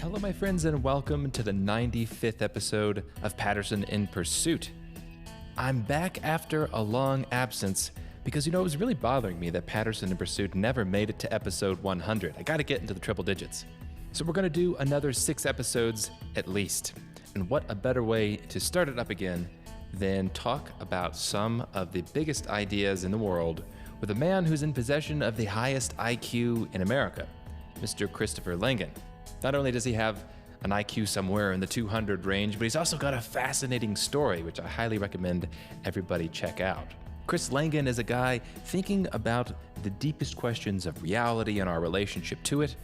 Hello, my friends, and welcome to the 95th episode of Patterson in Pursuit. I'm back after a long absence because, it was really bothering me that Patterson in Pursuit never made it to episode 100. I gotta get into the triple digits. So we're gonna do another 6 episodes at least. And what a better way to start it up again than talk about some of the biggest ideas in the world with a man who's in possession of the highest IQ in America, Mr. Christopher Langan. Not only does he have an IQ somewhere in the 200 range, but he's also got a fascinating story, which I highly recommend everybody check out. Chris Langan is a guy thinking about the deepest questions of reality and our relationship to it,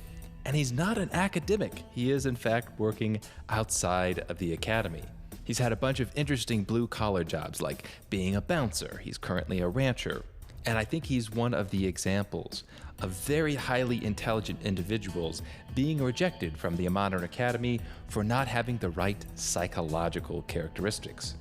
and he's not an academic. He is, in fact, working outside of the academy. He's had a bunch of interesting blue-collar jobs, like being a bouncer. He's currently a rancher. And I think he's one of the examples of very highly intelligent individuals being rejected from the modern academy for not having the right psychological characteristics.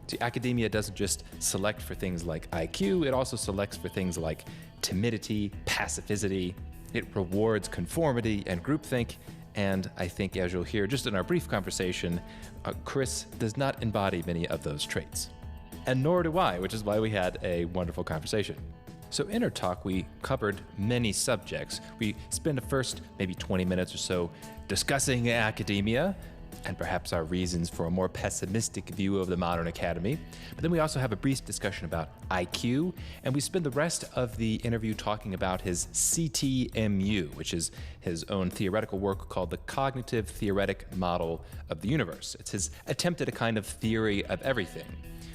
See, academia doesn't just select for things like IQ, it also selects for things like timidity, pacifism. It rewards conformity and groupthink. And I think, as you'll hear just in our brief conversation, Chris does not embody many of those traits. And nor do I, which is why we had a wonderful conversation. So in our talk, we covered many subjects. We spent the first maybe 20 minutes or so discussing academia and perhaps our reasons for a more pessimistic view of the modern academy. But then we also have a brief discussion about IQ, and we spend the rest of the interview talking about his CTMU, which is his own theoretical work called the Cognitive-Theoretic Model of the Universe. It's his attempt at a kind of theory of everything.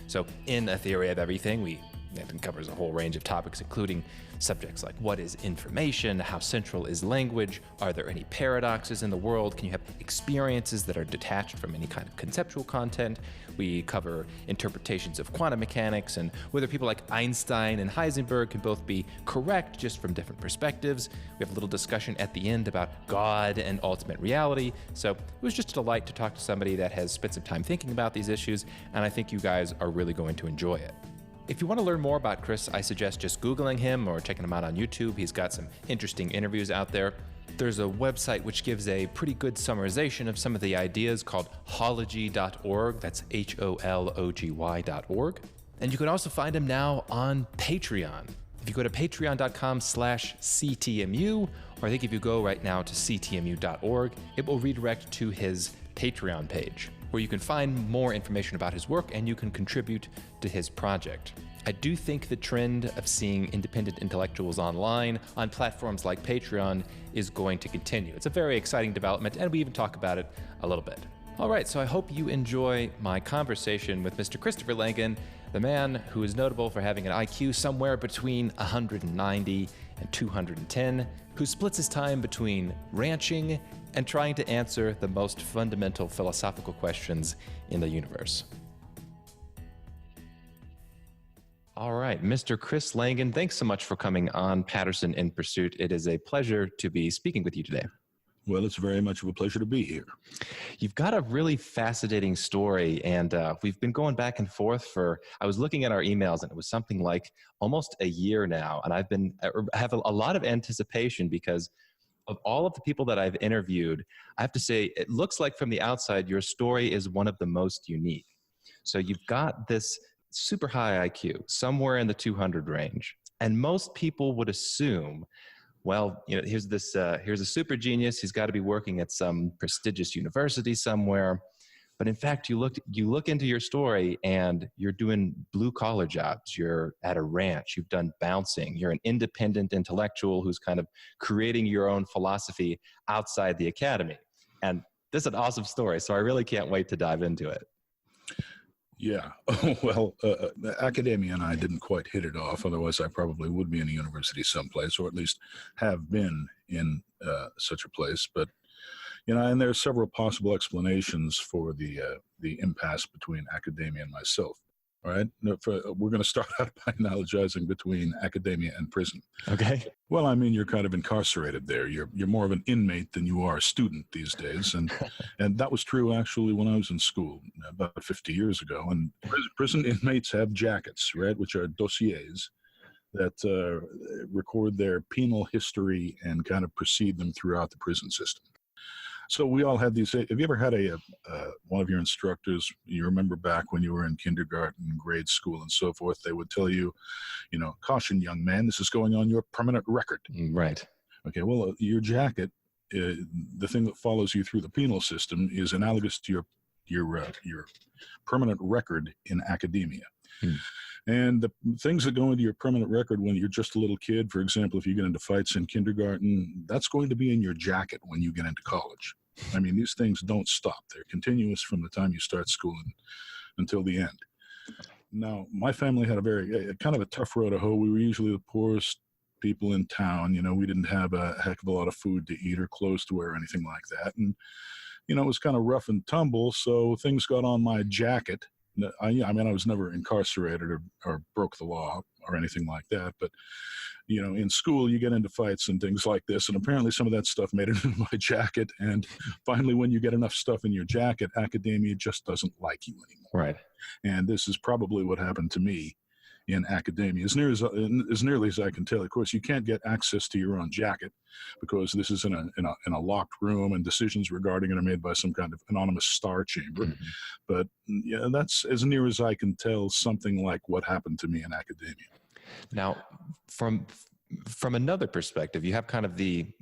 So in a theory of everything, it covers a whole range of topics, including subjects like what is information, how central is language, are there any paradoxes in the world, can you have experiences that are detached from any kind of conceptual content? We cover interpretations of quantum mechanics and whether people like Einstein and Heisenberg can both be correct just from different perspectives. We have a little discussion at the end about God and ultimate reality. So it was just a delight to talk to somebody that has spent some time thinking about these issues, and I think you guys are really going to enjoy it. If you want to learn more about Chris, I suggest just Googling him or checking him out on YouTube. He's got some interesting interviews out there. There's a website which gives a pretty good summarization of some of the ideas called hology.org. That's HOLOGY.org. And you can also find him now on Patreon. If you go to patreon.com/CTMU, or I think if you go right now to ctmu.org, it will redirect to his Patreon page, where you can find more information about his work and you can contribute to his project. I do think the trend of seeing independent intellectuals online on platforms like Patreon is going to continue. It's a very exciting development, and we even talk about it a little bit. All right, so I hope you enjoy my conversation with Mr. Christopher Langan, the man who is notable for having an IQ somewhere between 190 and 210, who splits his time between ranching and trying to answer the most fundamental philosophical questions in the universe. All right, Mr. Chris Langan, thanks so much for coming on Patterson in Pursuit. It is a pleasure to be speaking with you today. Well, it's very much of a pleasure to be here. You've got a really fascinating story, and we've been going back and forth I was looking at our emails, and it was something like almost a year now, and I have a lot of anticipation because of all of the people that I've interviewed. I have to say, it looks like from the outside, your story is one of the most unique. So you've got this super high IQ, somewhere in the 200 range, and most people would assume, well, here's a super genius. He's got to be working at some prestigious university somewhere. But in fact, you look into your story and you're doing blue collar jobs. You're at a ranch. You've done bouncing. You're an independent intellectual who's kind of creating your own philosophy outside the academy. And this is an awesome story. So I really can't wait to dive into it. Yeah. Well, academia and I didn't quite hit it off. Otherwise, I probably would be in a university someplace, or at least have been in such a place. But, and there are several possible explanations for the impasse between academia and myself. All right. We're going to start out by analogizing between academia and prison. Okay. Well, I mean, you're kind of incarcerated there. You're more of an inmate than you are a student these days. And that was true actually when I was in school about 50 years ago. And prison inmates have jackets, right, which are dossiers that record their penal history and kind of precede them throughout the prison system. So we all had these. Have you ever had one of your instructors? You remember back when you were in kindergarten, grade school, and so forth? They would tell you, caution, young man, this is going on your permanent record. Right. Okay. Well, your jacket, the thing that follows you through the penal system, is analogous to your permanent record in academia. And the things that go into your permanent record when you're just a little kid, for example, if you get into fights in kindergarten, that's going to be in your jacket when you get into college. I mean, these things don't stop. They're continuous from the time you start school until the end. Now, my family had a kind of a tough road to hoe. We were usually the poorest people in town. We didn't have a heck of a lot of food to eat or clothes to wear or anything like that. And, it was kind of rough and tumble. So things got on my jacket. I was never incarcerated or broke the law or anything like that. But, in school, you get into fights and things like this. And apparently some of that stuff made it into my jacket. And finally, when you get enough stuff in your jacket, academia just doesn't like you anymore. Right. And this is probably what happened to me in academia. As nearly as I can tell, of course, you can't get access to your own jacket because this is in a locked room, and decisions regarding it are made by some kind of anonymous star chamber. Mm-hmm. But yeah, that's as near as I can tell something like what happened to me in academia. Now, from another perspective, you have kind of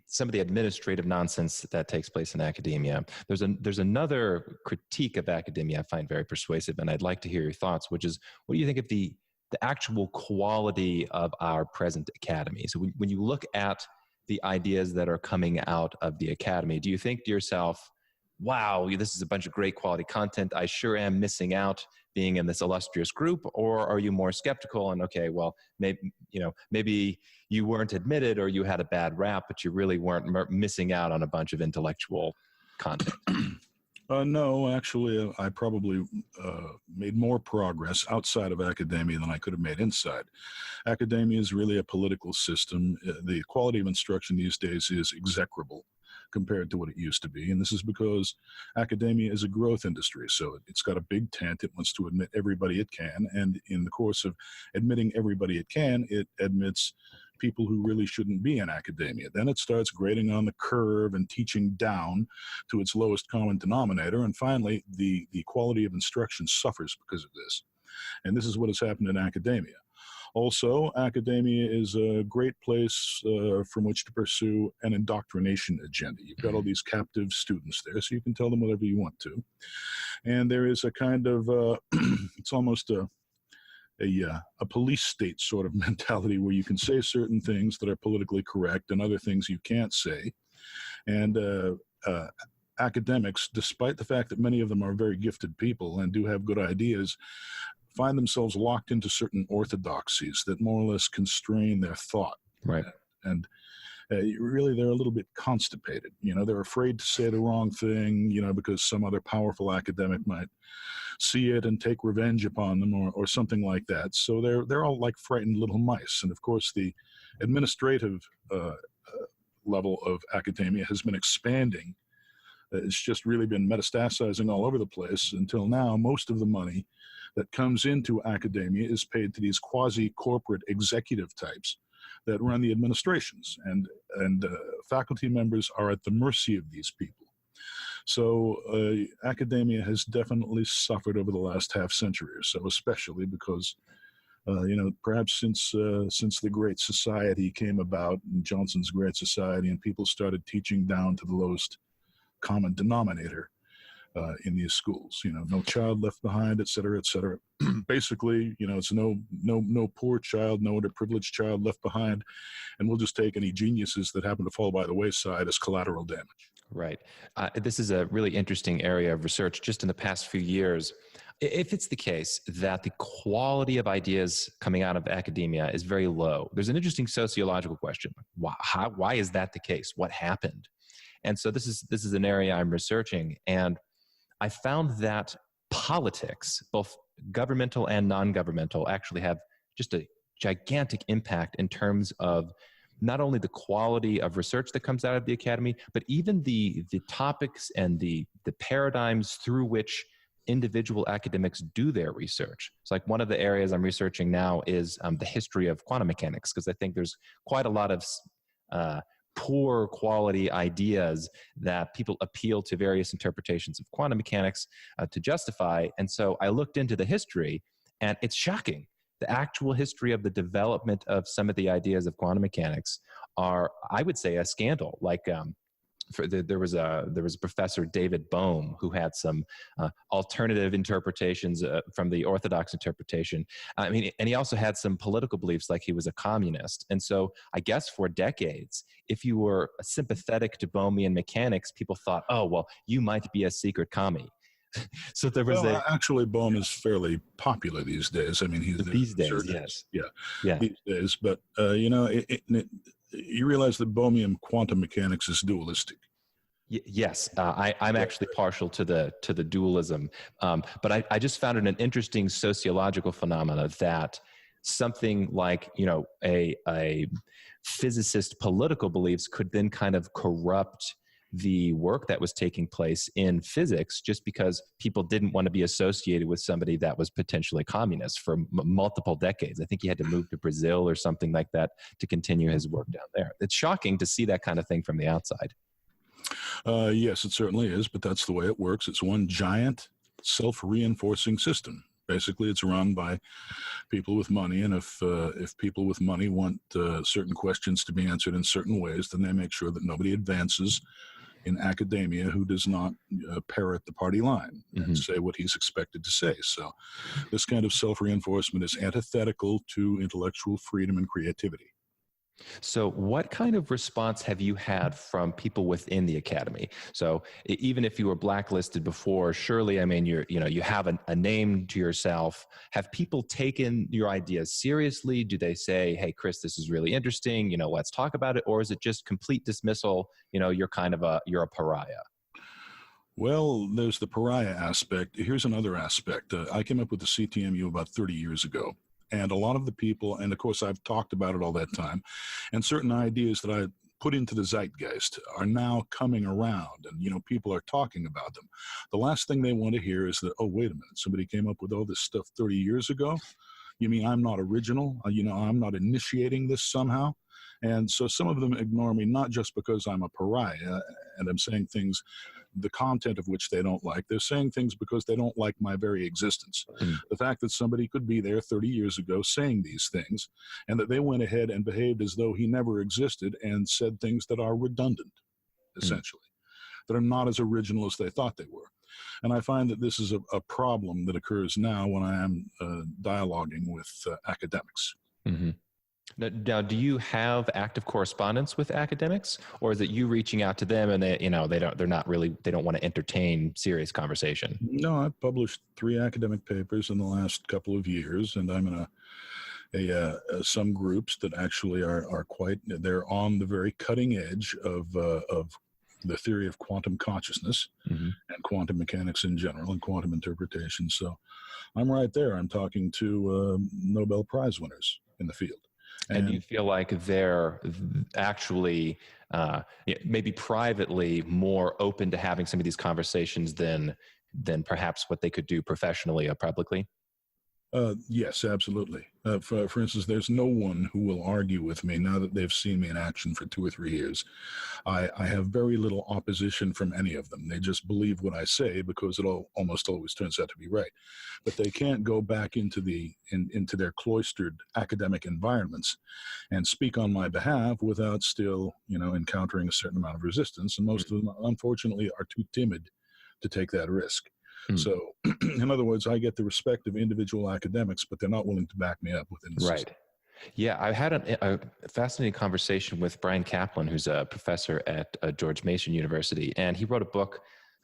some of the administrative nonsense that takes place in academia. There's another critique of academia I find very persuasive, and I'd like to hear your thoughts, which is, what do you think of the actual quality of our present academy? So when you look at the ideas that are coming out of the academy, do you think to yourself, wow, this is a bunch of great quality content, I sure am missing out being in this illustrious group? Or are you more skeptical and, okay, well, maybe you weren't admitted or you had a bad rap, but you really weren't missing out on a bunch of intellectual content? No, actually, I probably made more progress outside of academia than I could have made inside. Academia is really a political system. The quality of instruction these days is execrable compared to what it used to be. And this is because academia is a growth industry. So it's got a big tent. It wants to admit everybody it can. And in the course of admitting everybody it can, it admits people who really shouldn't be in academia. Then it starts grading on the curve and teaching down to its lowest common denominator. And finally, the quality of instruction suffers because of this. And this is what has happened in academia. Also, academia is a great place from which to pursue an indoctrination agenda. You've got all these captive students there, so you can tell them whatever you want to. And there is a kind of, it's almost a police state sort of mentality where you can say certain things that are politically correct and other things you can't say. And academics, despite the fact that many of them are very gifted people and do have good ideas, find themselves locked into certain orthodoxies that more or less constrain their thought. Right. And really, they're a little bit constipated. They're afraid to say the wrong thing, because some other powerful academic might see it and take revenge upon them or something like that. So they're all like frightened little mice. And of course, the administrative level of academia has been expanding. It's just really been metastasizing all over the place until now. Most of the money that comes into academia is paid to these quasi-corporate executive types that run the administrations, and faculty members are at the mercy of these people. So academia has definitely suffered over the last half century or so, especially because perhaps since the Great Society came about, and Johnson's Great Society, and people started teaching down to the lowest common denominator in these schools, no child left behind, et cetera, et cetera. Basically, it's no poor child, no underprivileged child left behind, and we'll just take any geniuses that happen to fall by the wayside as collateral damage. Right. This is a really interesting area of research. Just in the past few years, if it's the case that the quality of ideas coming out of academia is very low, there's an interesting sociological question. Why is that the case? What happened? And so this is an area I'm researching, and I found that politics, both governmental and non-governmental, actually have just a gigantic impact in terms of not only the quality of research that comes out of the academy, but even the topics and the paradigms through which individual academics do their research. It's like one of the areas I'm researching now is the history of quantum mechanics, because I think there's quite a lot of poor quality ideas that people appeal to various interpretations of quantum mechanics to justify. And so I looked into the history, and it's shocking. The actual history of the development of some of the ideas of quantum mechanics are, I would say, a scandal. Like there was a professor, David Bohm, who had some alternative interpretations from the orthodox interpretation. I mean, and he also had some political beliefs, like he was a communist. And so I guess for decades, if you were sympathetic to Bohmian mechanics, people thought, oh, well, you might be a secret commie. So there was actually, Bohm is fairly popular these days. I mean, he's these days, yes, yeah, these days. But you realize that Bohmian quantum mechanics is dualistic. Yes, I'm actually partial to the dualism, but I just found it an interesting sociological phenomena that something like a physicist political beliefs could then kind of corrupt the work that was taking place in physics, just because people didn't want to be associated with somebody that was potentially communist for multiple decades. I think he had to move to Brazil or something like that to continue his work down there. It's shocking to see that kind of thing from the outside. Yes, it certainly is, but that's the way it works. It's one giant self-reinforcing system. Basically, it's run by people with money, and if people with money want certain questions to be answered in certain ways, then they make sure that nobody advances in academia who does not parrot the party line and say what he's expected to say. So this kind of self-reinforcement is antithetical to intellectual freedom and creativity. So what kind of response have you had from people within the academy? So even if you were blacklisted before, surely, I mean, you have a name to yourself. Have people taken your ideas seriously? Do they say, hey, Chris, this is really interesting, let's talk about it? Or is it just complete dismissal? You're a pariah? Well, there's the pariah aspect. Here's another aspect. I came up with the CTMU about 30 years ago. And a lot of the people, and of course I've talked about it all that time, and certain ideas that I put into the zeitgeist are now coming around, and people are talking about them. The last thing they want to hear is that, oh, wait a minute, somebody came up with all this stuff 30 years ago? You mean I'm not original? I'm not initiating this somehow? And so some of them ignore me, not just because I'm a pariah and I'm saying things, the content of which they don't like. They're saying things because they don't like my very existence. The fact that somebody could be there 30 years ago saying these things, and that they went ahead and behaved as though he never existed and said things that are redundant, essentially, that are not as original as they thought they were. And I find that this is a problem that occurs now when I am dialoguing with academics. Now, do you have active correspondence with academics, or is it you reaching out to them and they don't want to entertain serious conversation? No, I've published 3 academic papers in the last couple of years, and I'm in some groups that actually are they're on the very cutting edge of the theory of quantum consciousness and quantum mechanics in general and quantum interpretation. So I'm right there. I'm talking to Nobel Prize winners in the field. And you feel like they're actually maybe privately more open to having some of these conversations than perhaps what they could do professionally or publicly? Yes, absolutely. For instance, there's no one who will argue with me now that they've seen me in action for 2 or 3 years. I have very little opposition from any of them. They just believe what I say because it almost always turns out to be right. But they can't go back into their cloistered academic environments and speak on my behalf without still, encountering a certain amount of resistance. And most of them, unfortunately, are too timid to take that risk. So, in other words, I get the respect of individual academics, but they're not willing to back me up within the system. Yeah, I had a fascinating conversation with Brian Kaplan, who's a professor at George Mason University, and he wrote a book,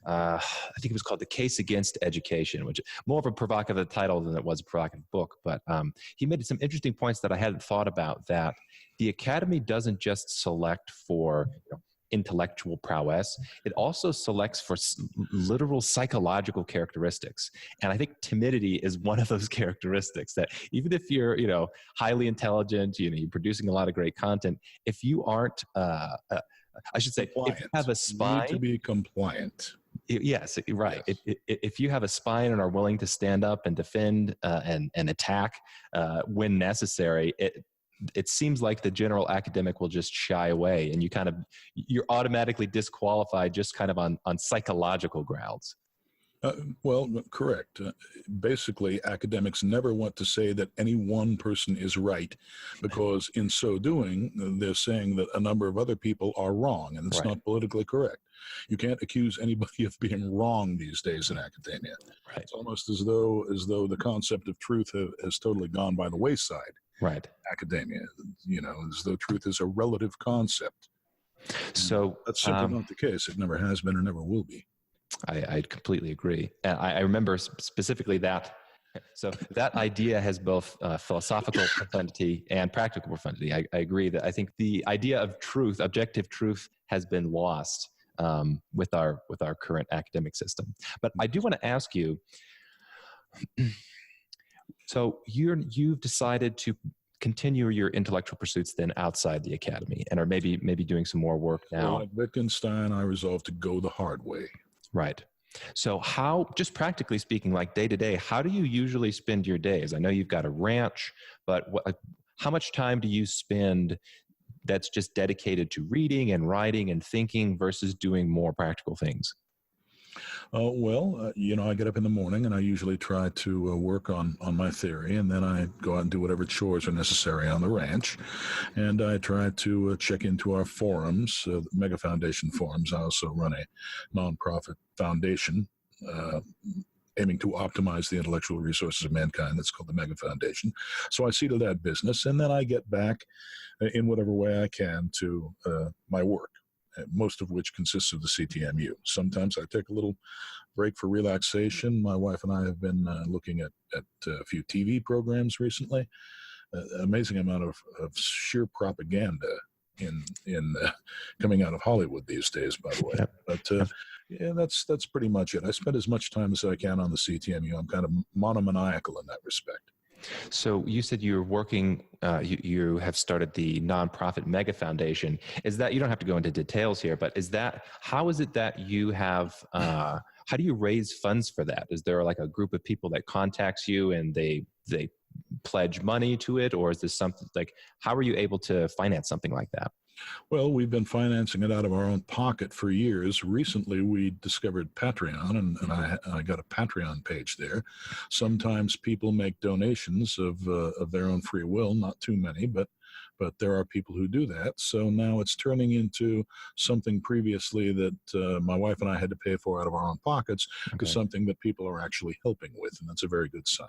I think it was called The Case Against Education, which is more of a provocative title than it was a provocative book, but he made some interesting points that I hadn't thought about, that the academy doesn't just select for intellectual prowess, it also selects for literal psychological characteristics. And I think timidity is one of those characteristics that even if you're, highly intelligent, you're producing a lot of great content, if you aren't, I should say, compliant. If you have a spine. You need to be compliant. Yes, right. Yes. If you have a spine and are willing to stand up and defend and attack when necessary, it seems like the general academic will just shy away, and you're automatically disqualified just kind of on psychological grounds. Well, correct. Basically, academics never want to say that any one person is right, because in so doing, they're saying that a number of other people are wrong, and it's not politically correct. You can't accuse anybody of being wrong these days in academia. Right. It's almost as though the concept of truth has totally gone by the wayside. Right. Academia, as though truth is a relative concept. So that's simply not the case. It never has been or never will be. I completely agree. I remember specifically that. So that idea has both philosophical profundity and practical profundity. I agree that I think the idea of truth, objective truth, has been lost with our current academic system. But I do want to ask you. So you've decided to continue your intellectual pursuits then outside the academy, and are maybe doing some more work now. Well, like Wittgenstein, I resolved to go the hard way. Right. So how, just practically speaking, like day to day, how do you usually spend your days? I know you've got a ranch, but how much time do you spend that's just dedicated to reading and writing and thinking versus doing more practical things? I get up in the morning and I usually try to work on my theory, and then I go out and do whatever chores are necessary on the ranch, and I try to check into our forums, Mega Foundation forums. I also run a nonprofit foundation aiming to optimize the intellectual resources of mankind. That's called the Mega Foundation. So I see to that business, and then I get back in whatever way I can to my work, most of which consists of the CTMU. Sometimes I take a little break for relaxation. My wife and I have been looking at a few TV programs recently. Amazing amount of sheer propaganda in coming out of Hollywood these days, by the way. But that's pretty much it. I spend as much time as I can on the CTMU. I'm kind of monomaniacal in that respect. So you said you're working, you have started the nonprofit Mega Foundation. Is that, you don't have to go into details here, but how is it that you have, how do you raise funds for that? Is there like a group of people that contacts you and they pledge money to it? Or is this something like, how are you able to finance something like that? Well, we've been financing it out of our own pocket for years. Recently, we discovered Patreon, and I got a Patreon page there. Sometimes people make donations of their own free will, not too many, but there are people who do that. So now it's turning into something previously that my wife and I had to pay for out of our own pockets, to something that people are actually helping with, and that's a very good sign.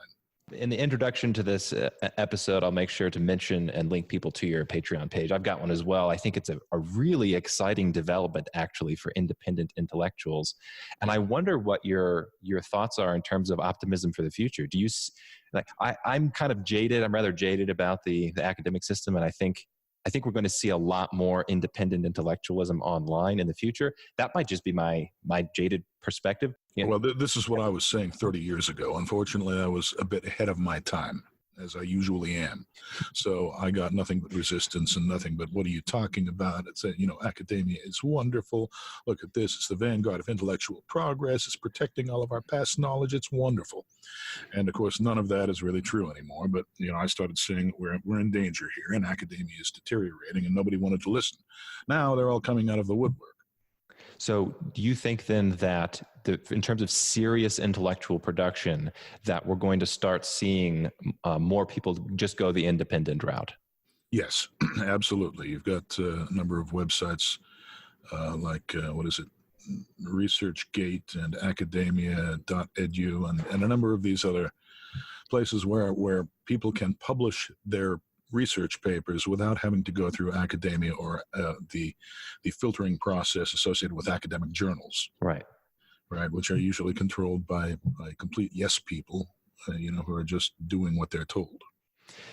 In the introduction to this episode, I'll make sure to mention and link people to your Patreon page. I've got one as well. I think it's a really exciting development, actually, for independent intellectuals. And I wonder what your thoughts are in terms of optimism for the future. Do you, I'm kind of jaded. I'm rather jaded about the academic system, and I think we're going to see a lot more independent intellectualism online in the future. That might just be my jaded perspective. Well, this is what I was saying 30 years ago. Unfortunately, I was a bit ahead of my time, as I usually am. So I got nothing but resistance and nothing but, what are you talking about? It's academia is wonderful. Look at this. It's the vanguard of intellectual progress. It's protecting all of our past knowledge. It's wonderful. And of course, none of that is really true anymore. But, I started saying we're in danger here, and academia is deteriorating, and nobody wanted to listen. Now they're all coming out of the woodwork. So do you think then that in terms of serious intellectual production, that we're going to start seeing more people just go the independent route? Yes, absolutely. You've got a number of websites like, ResearchGate and academia.edu and a number of these other places where people can publish their research papers without having to go through academia or the filtering process associated with academic journals. Right, which are usually controlled by complete yes people, who are just doing what they're told.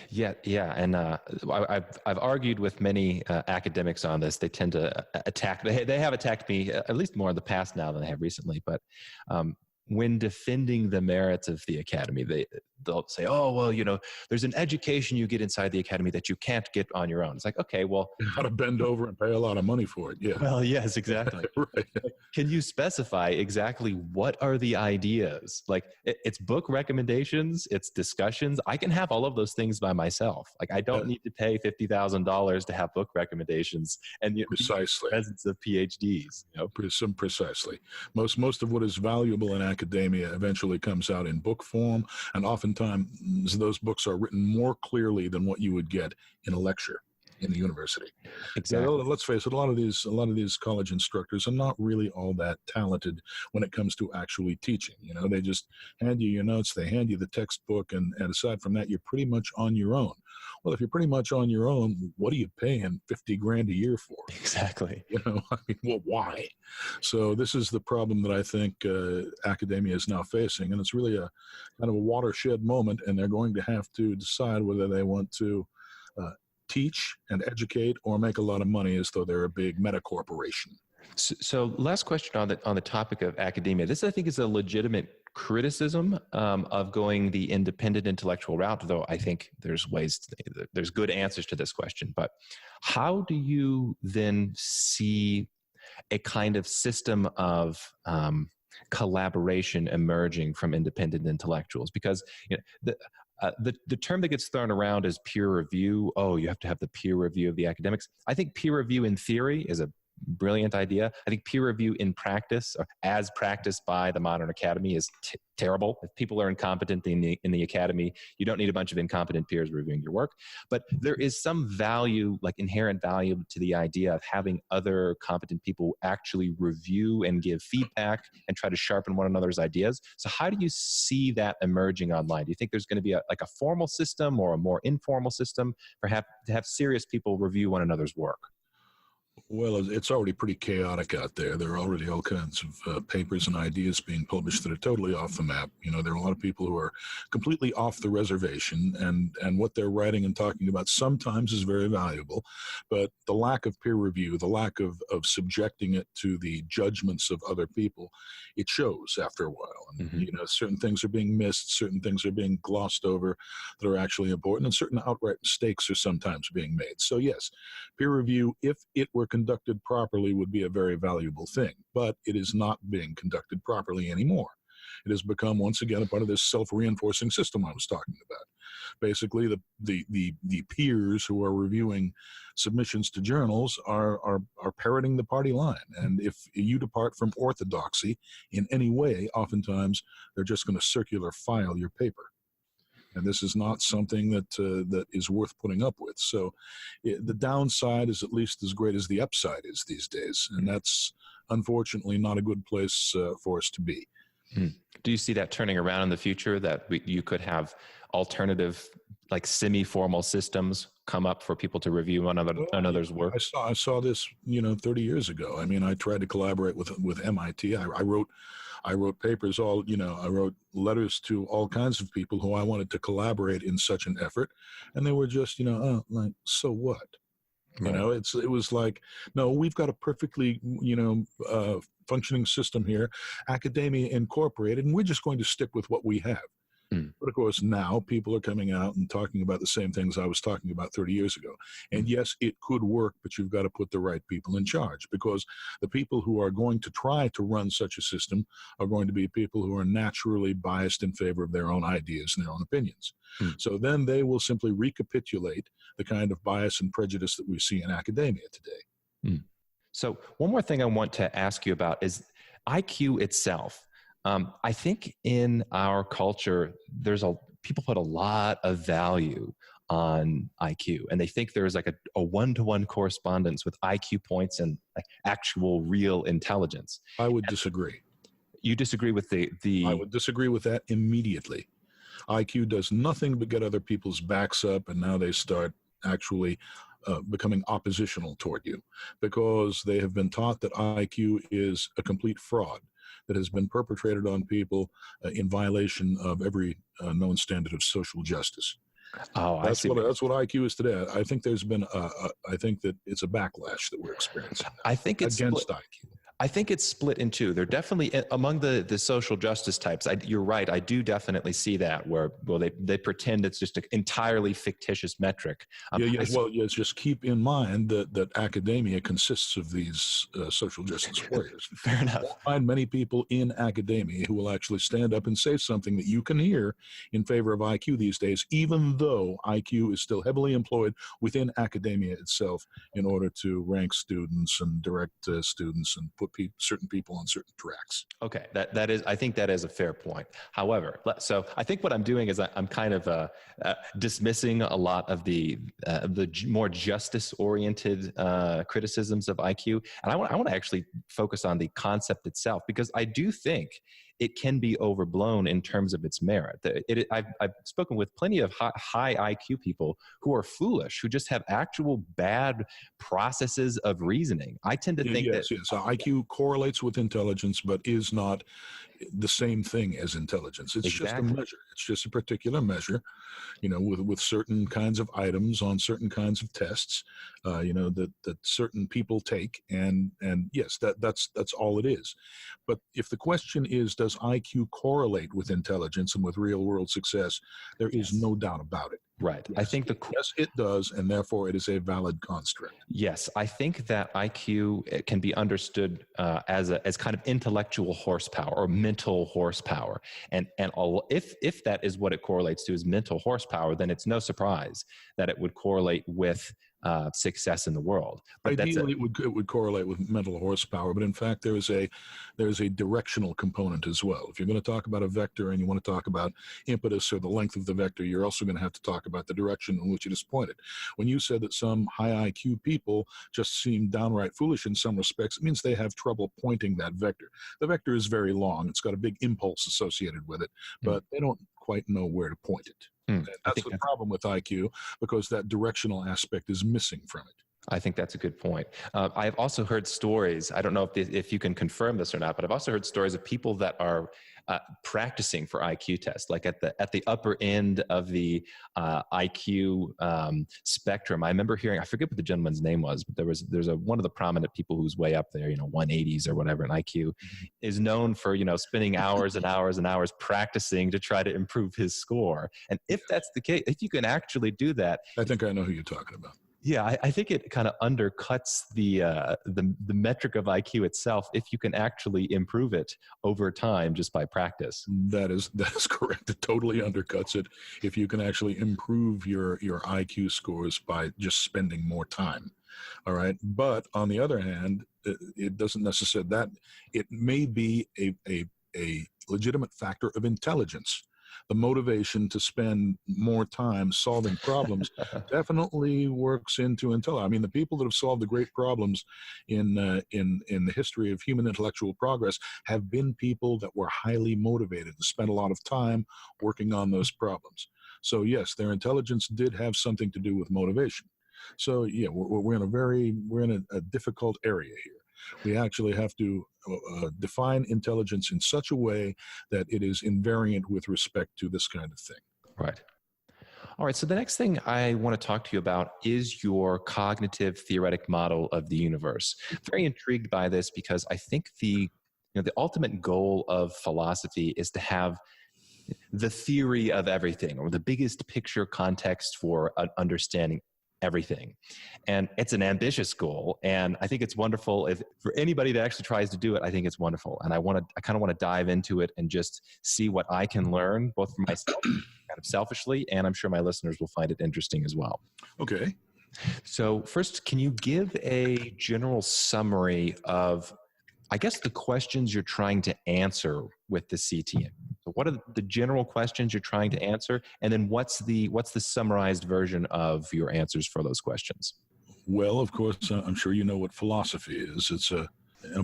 Yeah, and I've argued with many academics on this. They tend to attack. They have attacked me at least more in the past now than they have recently. But when defending the merits of the academy, they'll say, oh, well, there's an education you get inside the academy that you can't get on your own. It's like, okay, well, You got to bend over and pay a lot of money for it. Yeah. well, yes, exactly. Right. Can you specify exactly what are the ideas? Like it's book recommendations, it's discussions. I can have all of those things by myself. Like I don't need to pay $50,000 to have book recommendations and precisely presence of PhDs. Precisely. Most of what is valuable in academia eventually comes out in book form, and oftentimes those books are written more clearly than what you would get in a lecture in the university. Exactly. Let's face it, a lot of these college instructors are not really all that talented when it comes to actually teaching. They just hand you your notes, they hand you the textbook, and aside from that, you're pretty much on your own. Well, if you're pretty much on your own, what are you paying $50,000 a year for? Exactly. Well, why? So this is the problem that I think academia is now facing, and it's really a kind of a watershed moment, and they're going to have to decide whether they want to teach and educate or make a lot of money as though they're a big meta corporation. So last question on the topic of academia. This, I think, is a legitimate criticism of going the independent intellectual route, though I think there's good answers to this question. But how do you then see a kind of system of collaboration emerging from independent intellectuals? Because the term that gets thrown around is peer review. Oh, you have to have the peer review of the academics. I think peer review in theory is a brilliant idea. I think peer review in practice, or as practiced by the modern academy, is terrible. If people are incompetent in the academy, you don't need a bunch of incompetent peers reviewing your work. But there is some value, like inherent value, to the idea of having other competent people actually review and give feedback and try to sharpen one another's ideas. So how do you see that emerging online? Do you think there's going to be a formal system or a more informal system, perhaps, to have serious people review one another's work? Well, it's already pretty chaotic out there. There are already all kinds of papers and ideas being published that are totally off the map. There are a lot of people who are completely off the reservation, and what they're writing and talking about sometimes is very valuable, but the lack of peer review, the lack of subjecting it to the judgments of other people, it shows after a while. And, certain things are being missed, certain things are being glossed over that are actually important, and certain outright mistakes are sometimes being made. So yes, peer review, if it were conducted properly, would be a very valuable thing, but it is not being conducted properly anymore. It has become, once again, a part of this self-reinforcing system I was talking about. Basically, the peers who are reviewing submissions to journals are parroting the party line, and if you depart from orthodoxy in any way, oftentimes they're just going to circular file your paper. And this is not something that is worth putting up with. So the downside is at least as great as the upside is these days. And that's unfortunately not a good place for us to be. Do you see that turning around in the future, that you could have alternative, like semi-formal systems come up for people to review one another's work? I saw this, 30 years ago. I mean, I tried to collaborate with MIT. I wrote papers, I wrote letters to all kinds of people who I wanted to collaborate in such an effort. And they were just, like, so what? Right. It was like, no, we've got a perfectly, functioning system here, Academia Incorporated, and we're just going to stick with what we have. But of course, now people are coming out and talking about the same things I was talking about 30 years ago. And yes, it could work, but you've got to put the right people in charge, because the people who are going to try to run such a system are going to be people who are naturally biased in favor of their own ideas and their own opinions. So then they will simply recapitulate the kind of bias and prejudice that we see in academia today. So one more thing I want to ask you about is IQ itself. I think in our culture, people put a lot of value on IQ, and they think there's like a one-to-one correspondence with IQ points and like actual real intelligence. I would disagree. You disagree with the... I would disagree with that immediately. IQ does nothing but get other people's backs up, and now they start actually becoming oppositional toward you, because they have been taught that IQ is a complete fraud that has been perpetrated on people in violation of every known standard of social justice. Oh, that's what IQ is today. I think there's been I think that it's a backlash that we're experiencing. I think it's against IQ. I think it's split in two. They're definitely among the social justice types. You're right. I do definitely see that where, well, they pretend it's just an entirely fictitious metric. Yes. Just keep in mind that academia consists of these social justice warriors. Fair enough. You'll find many people in academia who will actually stand up and say something that you can hear in favor of IQ these days, even though IQ is still heavily employed within academia itself in order to rank students and direct students and put certain people on certain tracks. Okay, that is, I think that is a fair point. However, so I think what I'm doing is I'm kind of dismissing a lot of the more justice-oriented criticisms of IQ, and I want to actually focus on the concept itself, because I do think it can be overblown in terms of its merit. I've spoken with plenty of high IQ people who are foolish, who just have actual bad processes of reasoning. I tend to think that So IQ correlates with intelligence, but is not the same thing as intelligence. It's just a measure. It's just a particular measure, with certain kinds of items on certain kinds of tests, that certain people take, and yes, that's all it is. But if the question is, does IQ correlate with intelligence and with real world success, there is no doubt about it. Right. Yes, I think yes, it does, and therefore it is a valid construct. Yes, I think that IQ can be understood as kind of intellectual horsepower or mental horsepower, and if that is what it correlates to, is mental horsepower, then it's no surprise that it would correlate with success in the world. But ideally, it would correlate with mental horsepower, but in fact, there is a directional component as well. If you're going to talk about a vector and you want to talk about impetus or the length of the vector, you're also going to have to talk about the direction in which it is pointed. When you said that some high IQ people just seem downright foolish in some respects, it means they have trouble pointing that vector. The vector is very long; it's got a big impulse associated with it, but they don't quite know where to point it. That's the problem with IQ, because that directional aspect is missing from it. I think that's a good point. I've also heard stories, I don't know if you can confirm this or not, but I've also heard stories of people that are practicing for IQ tests, like at the upper end of the IQ spectrum. I remember hearing, I forget what the gentleman's name was, but there's one of the prominent people who's way up there, 180s or whatever in IQ, is known for, spending hours and hours and hours practicing to try to improve his score. And if that's the case, if you can actually do that, I think I know who you're talking about. Yeah, I think it kind of undercuts the metric of IQ itself if you can actually improve it over time just by practice. That is correct. It totally undercuts it if you can actually improve your IQ scores by just spending more time. All right. But on the other hand, it doesn't necessarily that it may be a legitimate factor of intelligence. The motivation to spend more time solving problems definitely works into intelligence. I mean, the people that have solved the great problems in the history of human intellectual progress have been people that were highly motivated and spent a lot of time working on those problems. So yes, their intelligence did have something to do with motivation. So yeah, we're in a difficult area here. We actually have to define intelligence in such a way that it is invariant with respect to this kind of thing. Right. All right. So the next thing I want to talk to you about is your cognitive-theoretic model of the universe. I'm very intrigued by this because I think the ultimate goal of philosophy is to have the theory of everything, or the biggest picture context for understanding everything. And it's an ambitious goal. And I think it's wonderful for anybody that actually tries to do it. I think it's wonderful. And I kind of want to dive into it and just see what I can learn, both for myself, kind of selfishly, and I'm sure my listeners will find it interesting as well. Okay. So first, can you give a general summary of, I guess, the questions you're trying to answer with the CTMU? So what are the general questions you're trying to answer? And then what's the summarized version of your answers for those questions? Well, of course, I'm sure you know what philosophy is. It's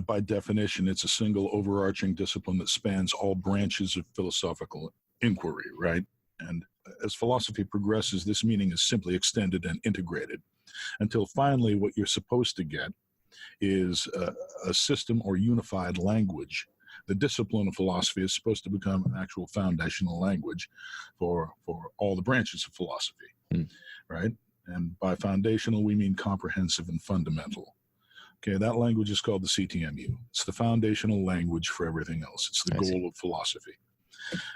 by definition, it's a single overarching discipline that spans all branches of philosophical inquiry, right? And as philosophy progresses, this meaning is simply extended and integrated until finally what you're supposed to get is a system or unified language. The discipline of philosophy is supposed to become an actual foundational language for all the branches of philosophy, right? And by foundational, we mean comprehensive and fundamental. Okay, that language is called the CTMU. It's the foundational language for everything else. It's the goal of philosophy.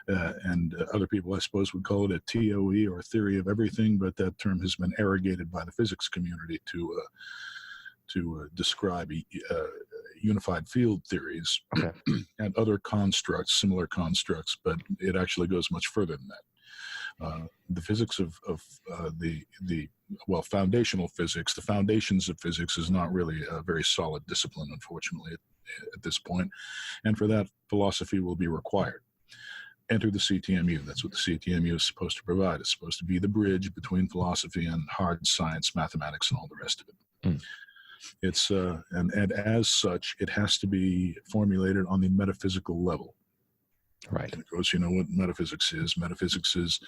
And other people, I suppose, would call it a TOE, or theory of everything, but that term has been arrogated by the physics community to describe unified field theories and other constructs, similar constructs, but it actually goes much further than that. The physics of foundational physics, the foundations of physics, is not really a very solid discipline, unfortunately, at this point. And for that, philosophy will be required. Enter the CTMU. That's what the CTMU is supposed to provide. It's supposed to be the bridge between philosophy and hard science, mathematics, and all the rest of it. It's and as such, it has to be formulated on the metaphysical level. Right. And of course, you know what metaphysics is. Metaphysics is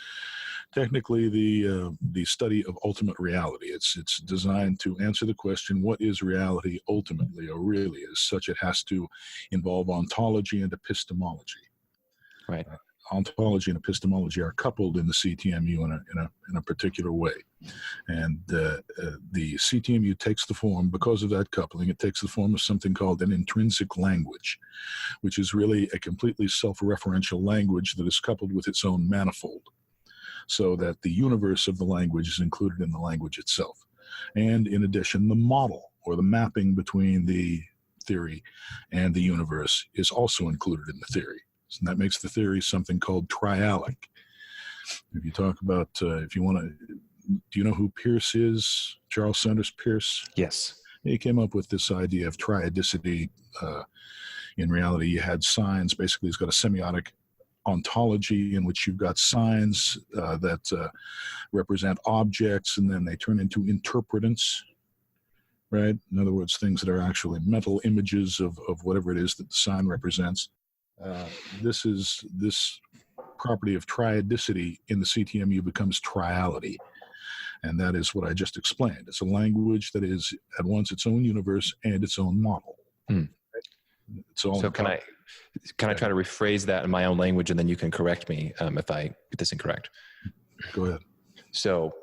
technically the study of ultimate reality. It's designed to answer the question, what is reality ultimately, or really? As such, it has to involve ontology and epistemology. Right. Ontology and epistemology are coupled in the CTMU in a particular way. And the CTMU takes the form, because of that coupling, it takes the form of something called an intrinsic language, which is really a completely self-referential language that is coupled with its own manifold, so that the universe of the language is included in the language itself. And in addition, the model, or the mapping between the theory and the universe, is also included in the theory. And that makes the theory something called triadic. If you talk about, if you want to, do you know who Peirce is? Charles Sanders Peirce? Yes. He came up with this idea of triadicity. In reality, you had signs. Basically, he's got a semiotic ontology in which you've got signs that represent objects, and then they turn into interpretants. Right? In other words, things that are actually mental images of whatever it is that the sign represents. This property of triadicity in the CTMU becomes triality. And that is what I just explained. It's a language that is at once its own universe and its own model. It's all so can I try to rephrase that in my own language, and then you can correct me if I get this incorrect? Go ahead. So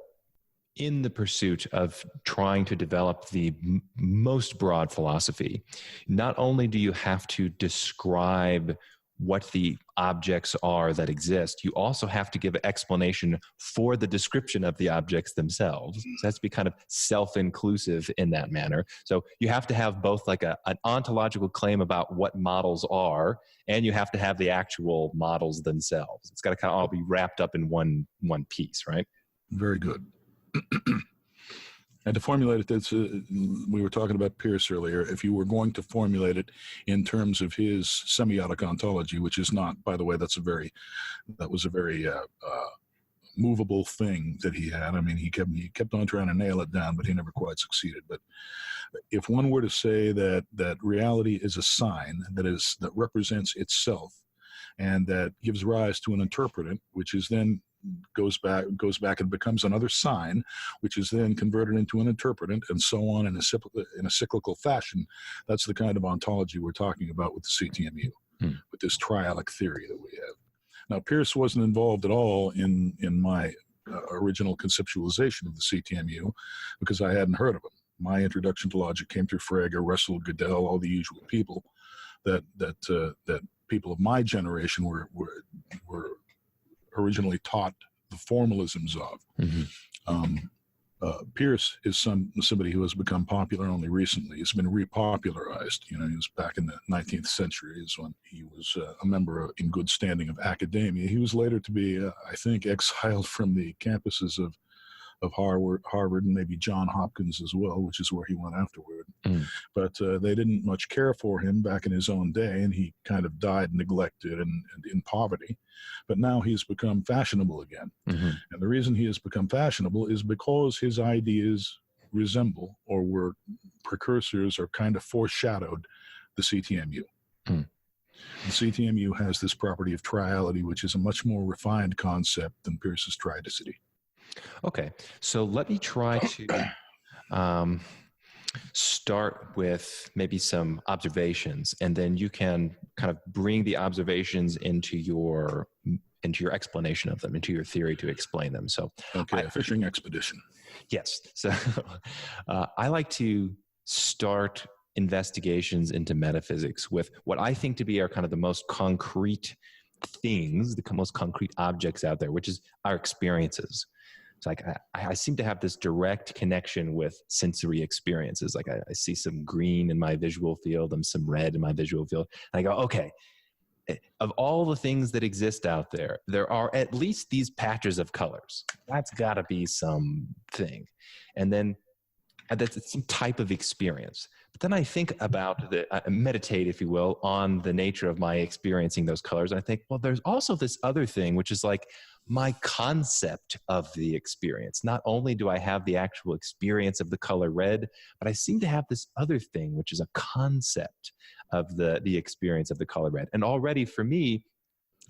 in the pursuit of trying to develop the most broad philosophy, not only do you have to describe what the objects are that exist, you also have to give an explanation for the description of the objects themselves. So it has to be kind of self-inclusive in that manner. So you have to have both like an ontological claim about what models are, and you have to have the actual models themselves. It's got to kind of all be wrapped up in one piece, right? Very good. And to formulate it, we were talking about Peirce earlier. If you were going to formulate it in terms of his semiotic ontology, which is not, by the way, that was a very movable thing that he had. I mean, he kept on trying to nail it down, but he never quite succeeded. But if one were to say that reality is a sign that represents itself, and that gives rise to an interpretant, which is then goes back and becomes another sign, which is then converted into an interpretant, and so on in a cyclical fashion. That's the kind of ontology we're talking about with the CTMU, with this triadic theory that we have. Now, Peirce wasn't involved at all in my original conceptualization of the CTMU, because I hadn't heard of him. My introduction to logic came through Frege, Russell, Gödel, all the usual people that people of my generation were originally taught the formalisms of. Peirce is somebody who has become popular only recently. He's been repopularized. He was back in the 19th century is when he was a member in good standing of academia. He was later to be, I think, exiled from the campuses of Harvard, and maybe Johns Hopkins as well, which is where he went afterward. But they didn't much care for him back in his own day, and he kind of died neglected and in poverty. But now he's become fashionable again. And the reason he has become fashionable is because his ideas resemble, or were precursors, or kind of foreshadowed, the CTMU. The CTMU has this property of triality, which is a much more refined concept than Peirce's triadicity. Okay, so let me try to start with maybe some observations, and then you can kind of bring the observations into your explanation of them, into your theory to explain them. So, okay, a fishing expedition. Yes. So I like to start investigations into metaphysics with what I think to be are kind of the most concrete things, the most concrete objects out there, which is our experiences. It's like I seem to have this direct connection with sensory experiences. Like I see some green in my visual field and some red in my visual field. And I go, okay, of all the things that exist out there, there are at least these patches of colors. That's got to be something. And then that's some type of experience. But then I think about meditate, if you will, on the nature of my experiencing those colors. And I think, well, there's also this other thing, which is like my concept of the experience. Not only do I have the actual experience of the color red, but I seem to have this other thing, which is a concept of the experience of the color red. And already for me,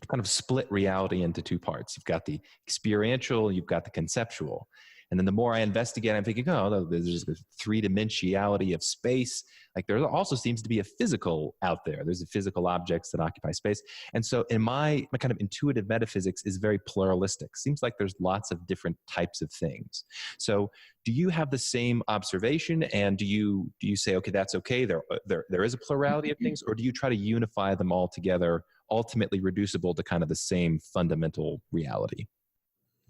kind of split reality into two parts. You've got the experiential, you've got the conceptual. And then the more I investigate, I'm thinking, oh, there's a three-dimensionality of space. Like there also seems to be a physical out there. There's physical objects that occupy space. And so in my kind of intuitive metaphysics is very pluralistic. Seems like there's lots of different types of things. So do you have the same observation? And do you say, okay, that's okay, there is a plurality of things? Or do you try to unify them all together, ultimately reducible to kind of the same fundamental reality?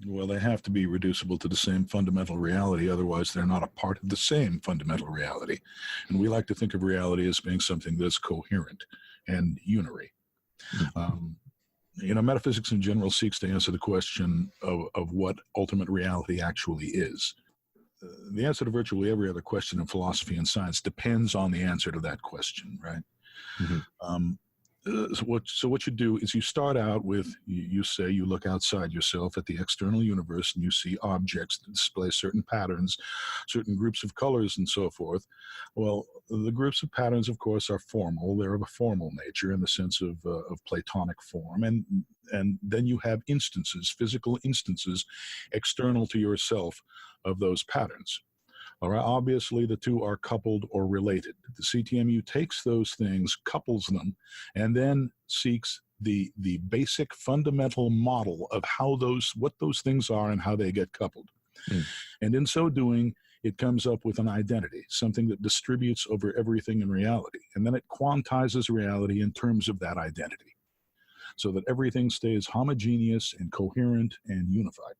Well, they have to be reducible to the same fundamental reality. Otherwise, they're not a part of the same fundamental reality. And we like to think of reality as being something that's coherent and unary. Metaphysics in general seeks to answer the question of what ultimate reality actually is. The answer to virtually every other question in philosophy and science depends on the answer to that question, right? Mm-hmm. So what you do is you start out with, you say you look outside yourself at the external universe and you see objects that display certain patterns, certain groups of colors and so forth. Well, the groups of patterns, of course, are formal. They're of a formal nature in the sense of Platonic form. And then you have instances, physical instances, external to yourself of those patterns. All right, obviously, the two are coupled or related. The CTMU takes those things, couples them, and then seeks the basic fundamental model of what those things are and how they get coupled. And in so doing, it comes up with an identity, something that distributes over everything in reality. And then it quantizes reality in terms of that identity so that everything stays homogeneous and coherent and unified.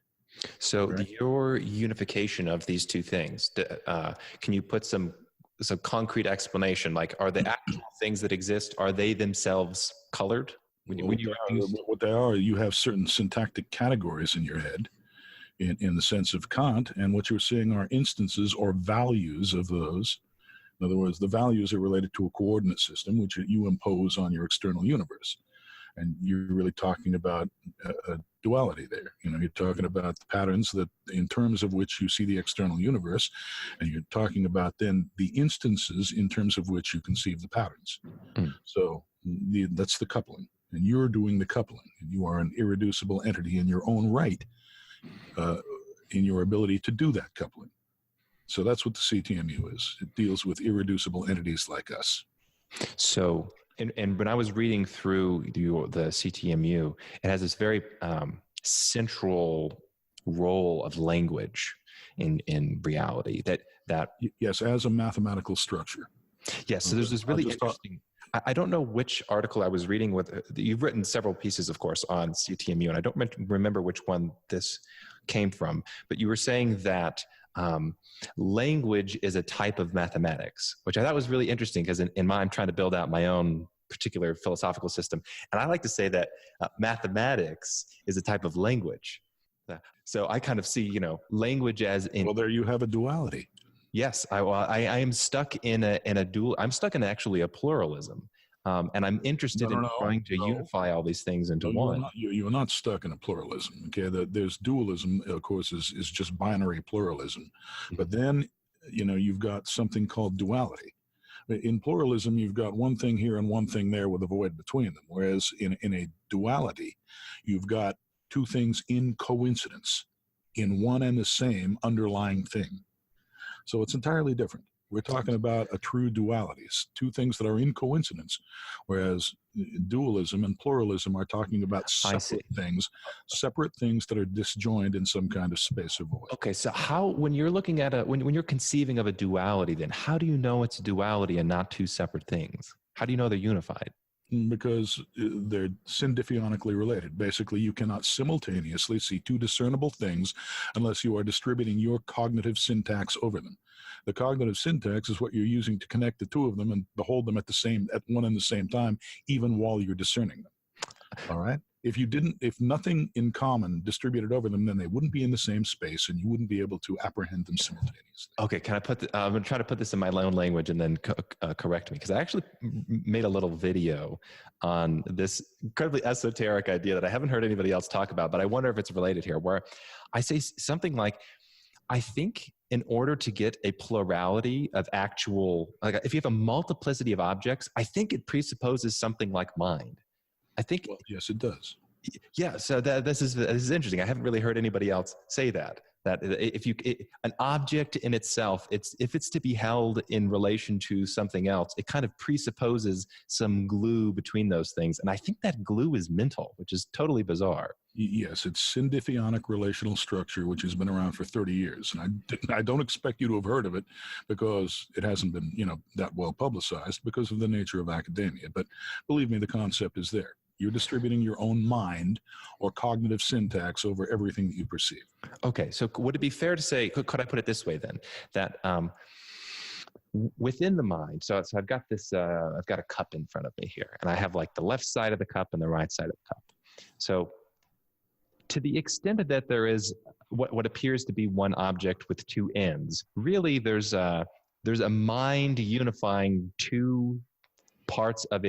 So your unification of these two things, can you put some concrete explanation? Like, are the actual things that exist, are they themselves colored? What they are, you have certain syntactic categories in your head in the sense of Kant, and what you're seeing are instances or values of those. In other words, the values are related to a coordinate system, which you impose on your external universe. And you're really talking about a duality there. You're talking about the patterns that in terms of which you see the external universe, and you're talking about then the instances in terms of which you conceive the patterns. So that's the coupling, and you're doing the coupling, and you are an irreducible entity in your own right, in your ability to do that coupling. So that's what the CTMU is. It deals with irreducible entities like us. So, and when I was reading through the CTMU, it has this very central role of language in reality. That yes, as a mathematical structure. Yes. So there's this really interesting. I don't know which article I was reading with. You've written several pieces, of course, on CTMU, and I don't remember which one this came from. But you were saying that language is a type of mathematics, which I thought was really interesting because I'm trying to build out my own particular philosophical system. And I like to say that mathematics is a type of language. So I kind of see, language as in. Well, there you have a duality. Yes, I am stuck in a dual. I'm stuck in actually a pluralism. And I'm interested in trying to unify all these things into one. You're not stuck in a pluralism. Okay, there's dualism, of course, is just binary pluralism. But then, you've got something called duality. In pluralism, you've got one thing here and one thing there with a void between them. Whereas in a duality, you've got two things in coincidence in one and the same underlying thing. So it's entirely different. We're talking about a true duality, two things that are in coincidence, whereas dualism and pluralism are talking about separate things that are disjoined in some kind of space or void. Okay, so how, when you're looking at when you're conceiving of a duality, then how do you know it's a duality and not two separate things? How do you know they're unified? Because they're syndifionically related. Basically, you cannot simultaneously see two discernible things unless you are distributing your cognitive syntax over them. The cognitive syntax is what you're using to connect the two of them and behold them at one and the same time, even while you're discerning them. All right? If nothing in common distributed over them, then they wouldn't be in the same space and you wouldn't be able to apprehend them simultaneously. Okay, can I I'm going to try to put this in my own language and then correct me, because I actually made a little video on this incredibly esoteric idea that I haven't heard anybody else talk about, but I wonder if it's related here, where I say something like, I think in order to get a plurality of actual, like if you have a multiplicity of objects, I think it presupposes something like mind. I think. Well, yes, it does. Yeah. So this is interesting. I haven't really heard anybody else say that if an object in itself, if it's to be held in relation to something else, it kind of presupposes some glue between those things. And I think that glue is mental, which is totally bizarre. Yes, it's syndiffionic relational structure, which has been around for 30 years. And I don't expect you to have heard of it because it hasn't been, that well publicized because of the nature of academia. But believe me, the concept is there. You're distributing your own mind or cognitive syntax over everything that you perceive. Okay, so would it be fair to say, could I put it this way then, that within the mind, so I've got this, I've got a cup in front of me here, and I have like the left side of the cup and the right side of the cup. So to the extent that there is what appears to be one object with two ends, really there's a mind unifying two parts of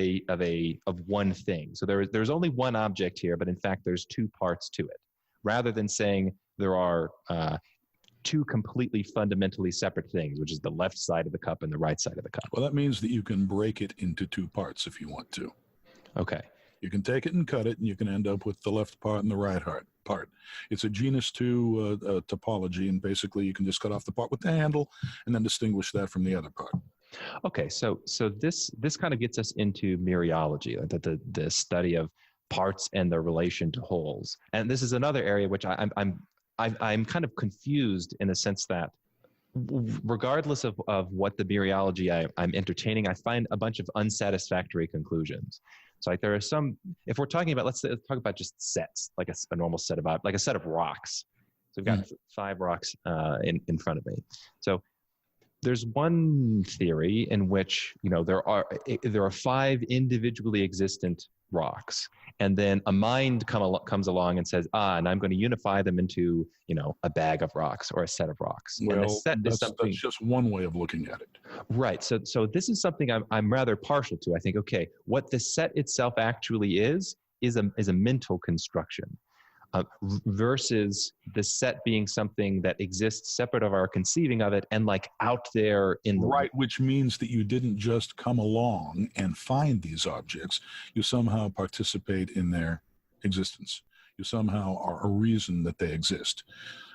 one thing. So there's only one object here, but in fact there's two parts to it, rather than saying there are two completely fundamentally separate things, which is the left side of the cup and the right side of the cup. Well, that means that you can break it into two parts if you want to. Okay. You can take it and cut it, and you can end up with the left part and the right part. It's a genus 2 topology, and basically you can just cut off the part with the handle and then distinguish that from the other part. Okay, so this kind of gets us into mereology, the study of parts and their relation to wholes. And this is another area which I'm kind of confused in the sense that regardless of what the mereology I'm entertaining, I find a bunch of unsatisfactory conclusions. So like there are some, if we're talking about, let's talk about just sets, like a normal set of, like a set of rocks. So we've got 5 rocks in front of me. So there's one theory in which, there are 5 individually existent rocks, and then a mind comes along and says, and I'm going to unify them into, a bag of rocks or a set of rocks. Well, and that's just one way of looking at it. Right. So this is something I'm rather partial to. I think, okay, what the set itself actually is a mental construction. Versus the set being something that exists separate of our conceiving of it and like out there in the right, which means that you didn't just come along and find these objects. You somehow participate in their existence. You somehow are a reason that they exist.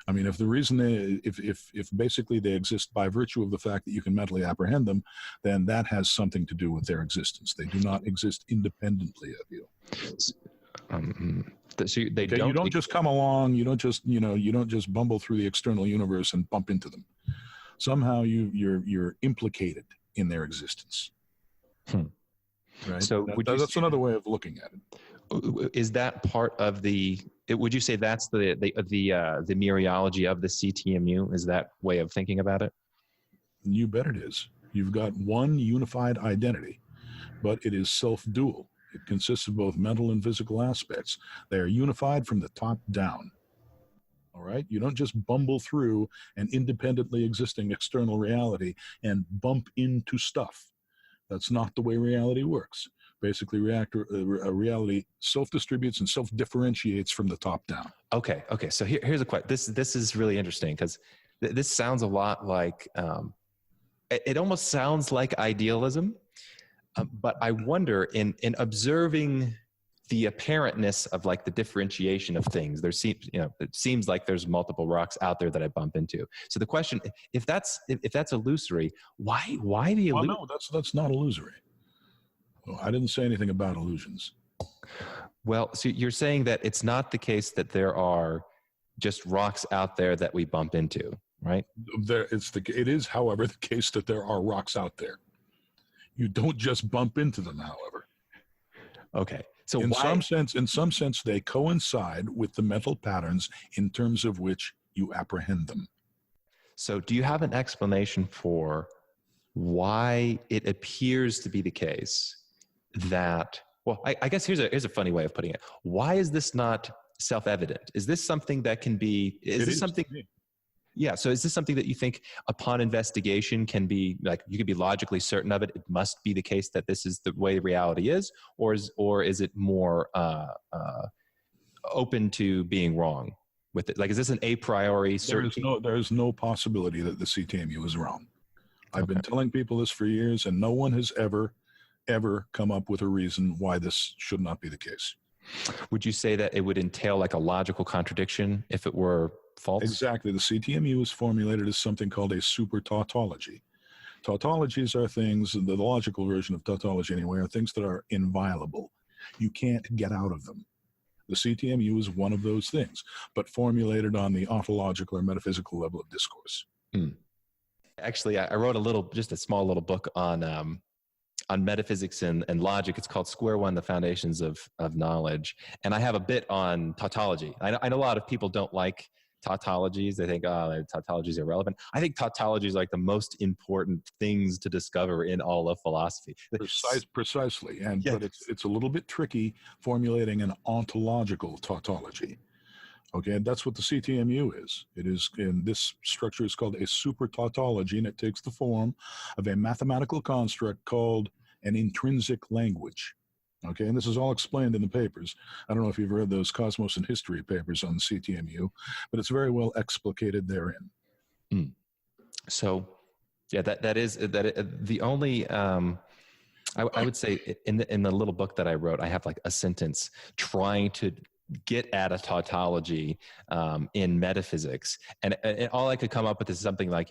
I mean, if the reason if basically they exist by virtue of the fact that you can mentally apprehend them, then that has something to do with their existence. They do not exist independently of you. So you don't just come along. You don't just bumble through the external universe and bump into them. Somehow you're implicated in their existence. Right. So that's another way of looking at it. Is that part of would you say that's the mereology of the CTMU? Is that way of thinking about it? You bet it is. You've got one unified identity, but it is self-dual. It consists of both mental and physical aspects. They are unified from the top down. All right? You don't just bumble through an independently existing external reality and bump into stuff. That's not the way reality works. Basically, reality self-distributes and self-differentiates from the top down. Okay. So here's a question. This is really interesting because this sounds a lot like, it almost sounds like idealism. But I wonder, in observing the apparentness of like the differentiation of things. There seems, it seems like there's multiple rocks out there that I bump into. So the question, if that's illusory, why the illusion? Well, no, that's not illusory. Well, I didn't say anything about illusions. Well, so you're saying that it's not the case that there are just rocks out there that we bump into, right? It is, however, the case that there are rocks out there. You don't just bump into them, however. Okay. So in some sense, they coincide with the mental patterns in terms of which you apprehend them. So do you have an explanation for why it appears to be the case that, well, I guess here's a funny way of putting it. Why is this not self-evident? Is this something that can be, yeah. So is this something that you think upon investigation can be like, you can be logically certain of it? It must be the case that this is the way reality is, or is it more open to being wrong with it? Like, is this an a priori certainty? There's no possibility that the CTMU is wrong. I've been telling people this for years, and no one has ever come up with a reason why this should not be the case. Would you say that it would entail like a logical contradiction if it were false? Exactly. The CTMU is formulated as something called a super tautology. Tautologies are things, the logical version of tautology anyway, are things that are inviolable. You can't get out of them. The CTMU is one of those things, but formulated on the ontological or metaphysical level of discourse. Actually, I wrote just a small little book on metaphysics and logic. It's called Square One, the Foundations of Knowledge. And I have a bit on tautology. I know a lot of people don't like tautologies. They think, tautology is irrelevant. I think tautology is like the most important things to discover in all of philosophy. Precisely. But it's a little bit tricky formulating an ontological tautology. Okay, and that's what the CTMU is. It is, and this structure is called a super tautology, and it takes the form of a mathematical construct called an intrinsic language. Okay, and this is all explained in the papers. I don't know if you've read those Cosmos and History papers on the CTMU, but it's very well explicated therein. So, yeah, that is the only. I would say in the little book that I wrote, I have like a sentence trying to get at a tautology in metaphysics, and all I could come up with is something like,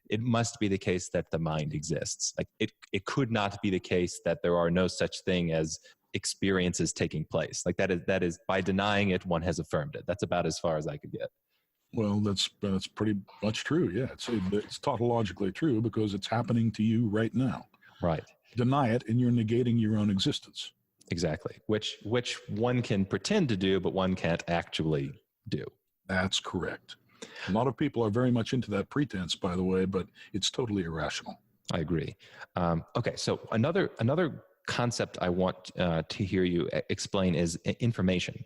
it must be the case that the mind exists. Like it could not be the case that there are no such thing as experiences taking place. Like that is by denying it, one has affirmed it. That's about as far as I could get. Well, that's pretty much true. Yeah, it's tautologically true because it's happening to you right now. Right. Deny it, and you're negating your own existence. Exactly. Which one can pretend to do, but one can't actually do. That's correct. A lot of people are very much into that pretense, by the way, but it's totally irrational. I agree. Okay, so another concept I want to hear you explain is information.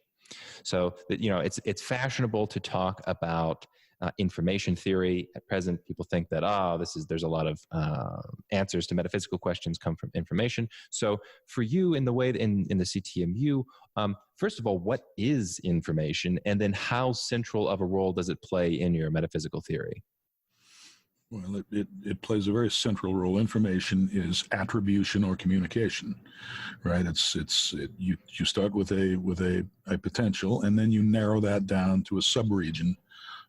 So that, it's fashionable to talk about information theory. At present, people think that there's a lot of answers to metaphysical questions come from information. So for you, in the way in the CTMU, first of all, what is information, and then how central of a role does it play in your metaphysical theory? Well, it plays a very central role. Information is attribution or communication, right? You start with a potential, and then you narrow that down to a subregion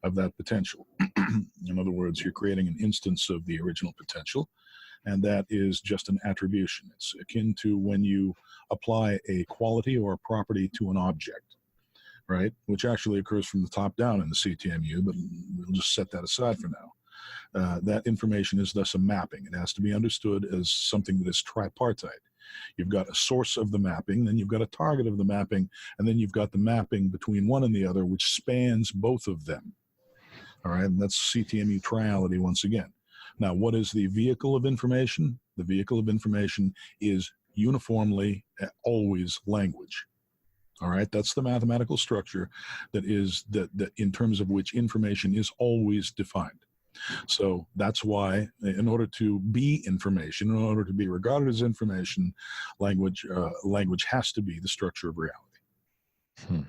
of that potential. In other words, you're creating an instance of the original potential, and that is just an attribution. It's akin to when you apply a quality or a property to an object, right? Which actually occurs from the top down in the CTMU, but we'll just set that aside for now. That information is thus a mapping. It has to be understood as something that is tripartite. You've got a source of the mapping, then you've got a target of the mapping, and then you've got the mapping between one and the other, which spans both of them. All right, and that's CTMU triality once again. Now, what is the vehicle of information? The vehicle of information is uniformly always language. All right, that's the mathematical structure that in terms of which information is always defined. So that's why, in order to be information, in order to be regarded as information, language has to be the structure of reality.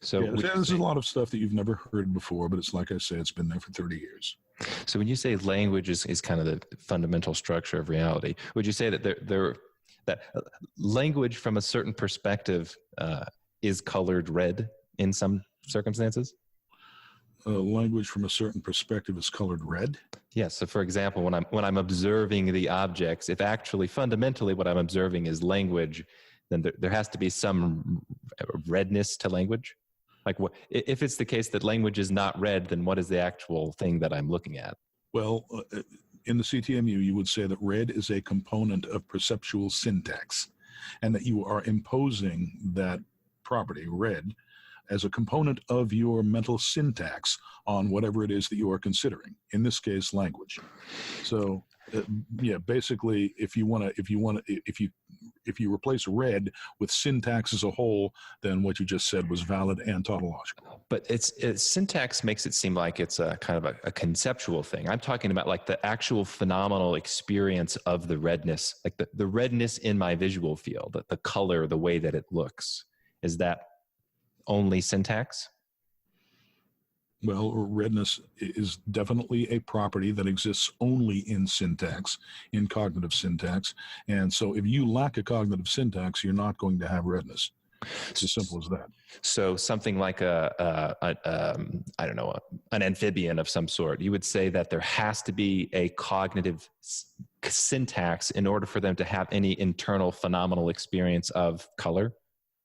So there's a lot of stuff that you've never heard before, but it's like I say, it's been there for 30 years. So when you say language is kind of the fundamental structure of reality, would you say that that language from a certain perspective is colored red in some circumstances? Language from a certain perspective is colored red? Yes. So, for example, when I'm observing the objects, if actually fundamentally what I'm observing is language, then there has to be some redness to language. Like, if it's the case that language is not red, then what is the actual thing that I'm looking at? Well, in the CTMU, you would say that red is a component of perceptual syntax, and that you are imposing that property, red, as a component of your mental syntax on whatever it is that you are considering. In this case, language. So, yeah, basically, if you replace red with syntax as a whole, then what you just said was valid and tautological. But it's syntax makes it seem like it's a kind of a conceptual thing. I'm talking about like the actual phenomenal experience of the redness, like the redness in my visual field, the color, the way that it looks. Is that only syntax? Well, redness is definitely a property that exists only in syntax, in cognitive syntax. And so if you lack a cognitive syntax, you're not going to have redness. It's as simple as that. So something like I don't know, an amphibian of some sort, you would say that there has to be a cognitive syntax in order for them to have any internal phenomenal experience of color?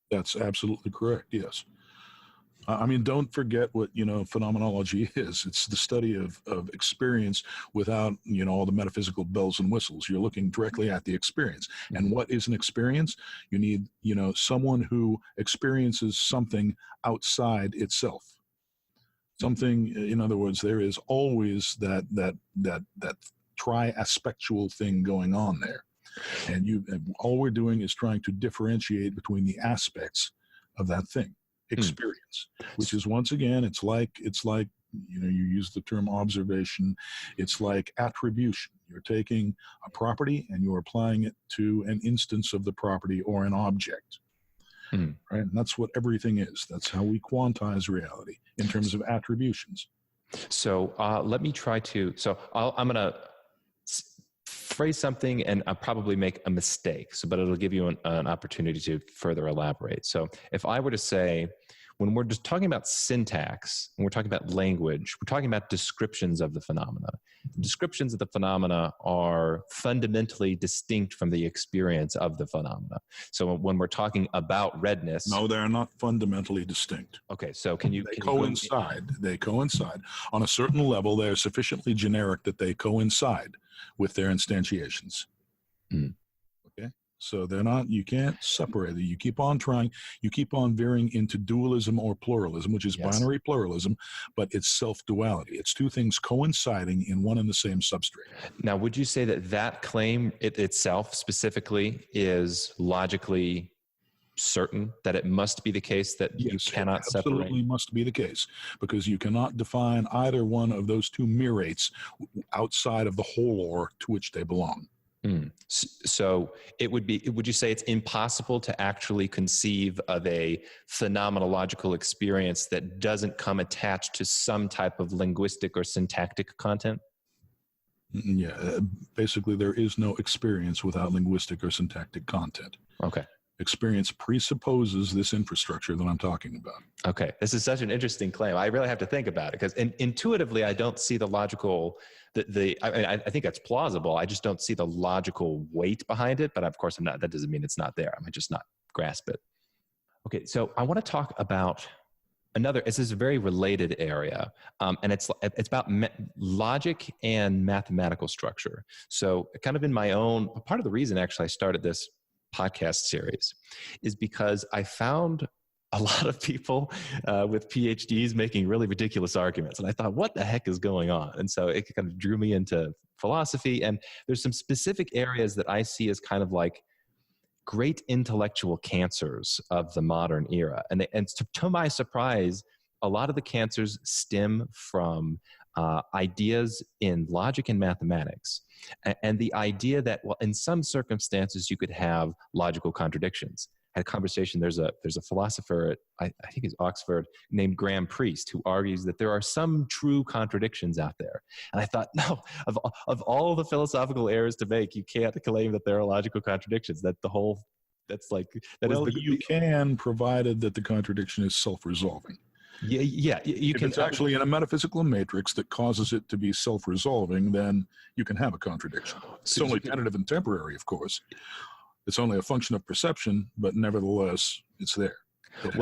That's absolutely correct, yes. I mean, don't forget what, phenomenology is. It's the study of experience without, all the metaphysical bells and whistles. You're looking directly at the experience. And what is an experience? You need, someone who experiences something outside itself. Something, in other words, there is always that tri-aspectual thing going on there. And all we're doing is trying to differentiate between the aspects of that thing. Experience, which is, once again, it's like you use the term observation. It's like attribution. You're taking a property and you're applying it to an instance of the property or an object, right? And that's what everything is. That's how we quantize reality in terms of attributions. So let me try to. So I'm going to phrase something and I'll probably make a mistake, but it'll give you an opportunity to further elaborate. So if I were to say, when we're just talking about syntax and we're talking about language, we're talking about descriptions of the phenomena. Descriptions of the phenomena are fundamentally distinct from the experience of the phenomena. So when we're talking about redness... No, they're not fundamentally distinct. Okay, so can you... They coincide. They coincide. On a certain level, they're sufficiently generic that they coincide with their instantiations. Okay? So they're not, you can't separate it. You keep on trying, you keep on veering into dualism or pluralism, which is binary pluralism, but it's self-duality. It's two things coinciding in one and the same substrate. Now, would you say that claim itself specifically is logically certain, that it must be the case that you cannot separate? Absolutely must be the case, because you cannot define either one of those two merates outside of the whole or to which they belong. So it would be, would you say it's impossible to actually conceive of a phenomenological experience that doesn't come attached to some type of linguistic or syntactic content? Yeah, basically there is no experience without linguistic or syntactic content. Okay. Experience presupposes this infrastructure that I'm talking about. Okay. This is such an interesting claim. I really have to think about it, because intuitively I don't see the logical, I think that's plausible. I just don't see the logical weight behind it, but of course that doesn't mean it's not there. I might just not grasp it. Okay. So I want to talk about this is a very related area, and it's about logic and mathematical structure. So kind of in my own, part of the reason actually I started this podcast series is because I found a lot of people with PhDs making really ridiculous arguments. And I thought, what the heck is going on? And so it kind of drew me into philosophy. And there's some specific areas that I see as kind of like great intellectual cancers of the modern era. And to my surprise, a lot of the cancers stem from ideas in logic and mathematics. And the idea that, well, in some circumstances, you could have logical contradictions. had a conversation. There's a philosopher at, I think it's Oxford, named Graham Priest, who argues that there are some true contradictions out there. And I thought, no, of all the philosophical errors to make, you can't claim that there are logical contradictions. You can, provided that the contradiction is self-resolving. Yeah, you if can. It's actually in a metaphysical matrix that causes it to be self-resolving, then you can have a contradiction. It's only tentative and temporary, of course. It's only a function of perception, but nevertheless, it's there. It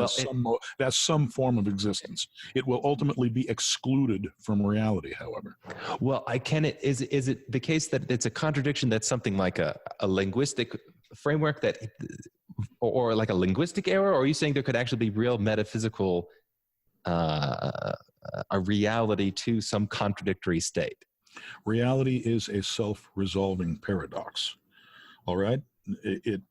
has some form of existence. It will ultimately be excluded from reality, however. Well, is it the case that it's a contradiction that's something like a linguistic framework or like a linguistic error, or are you saying there could actually be real metaphysical a reality to some contradictory state? Reality is a self-resolving paradox. All right? It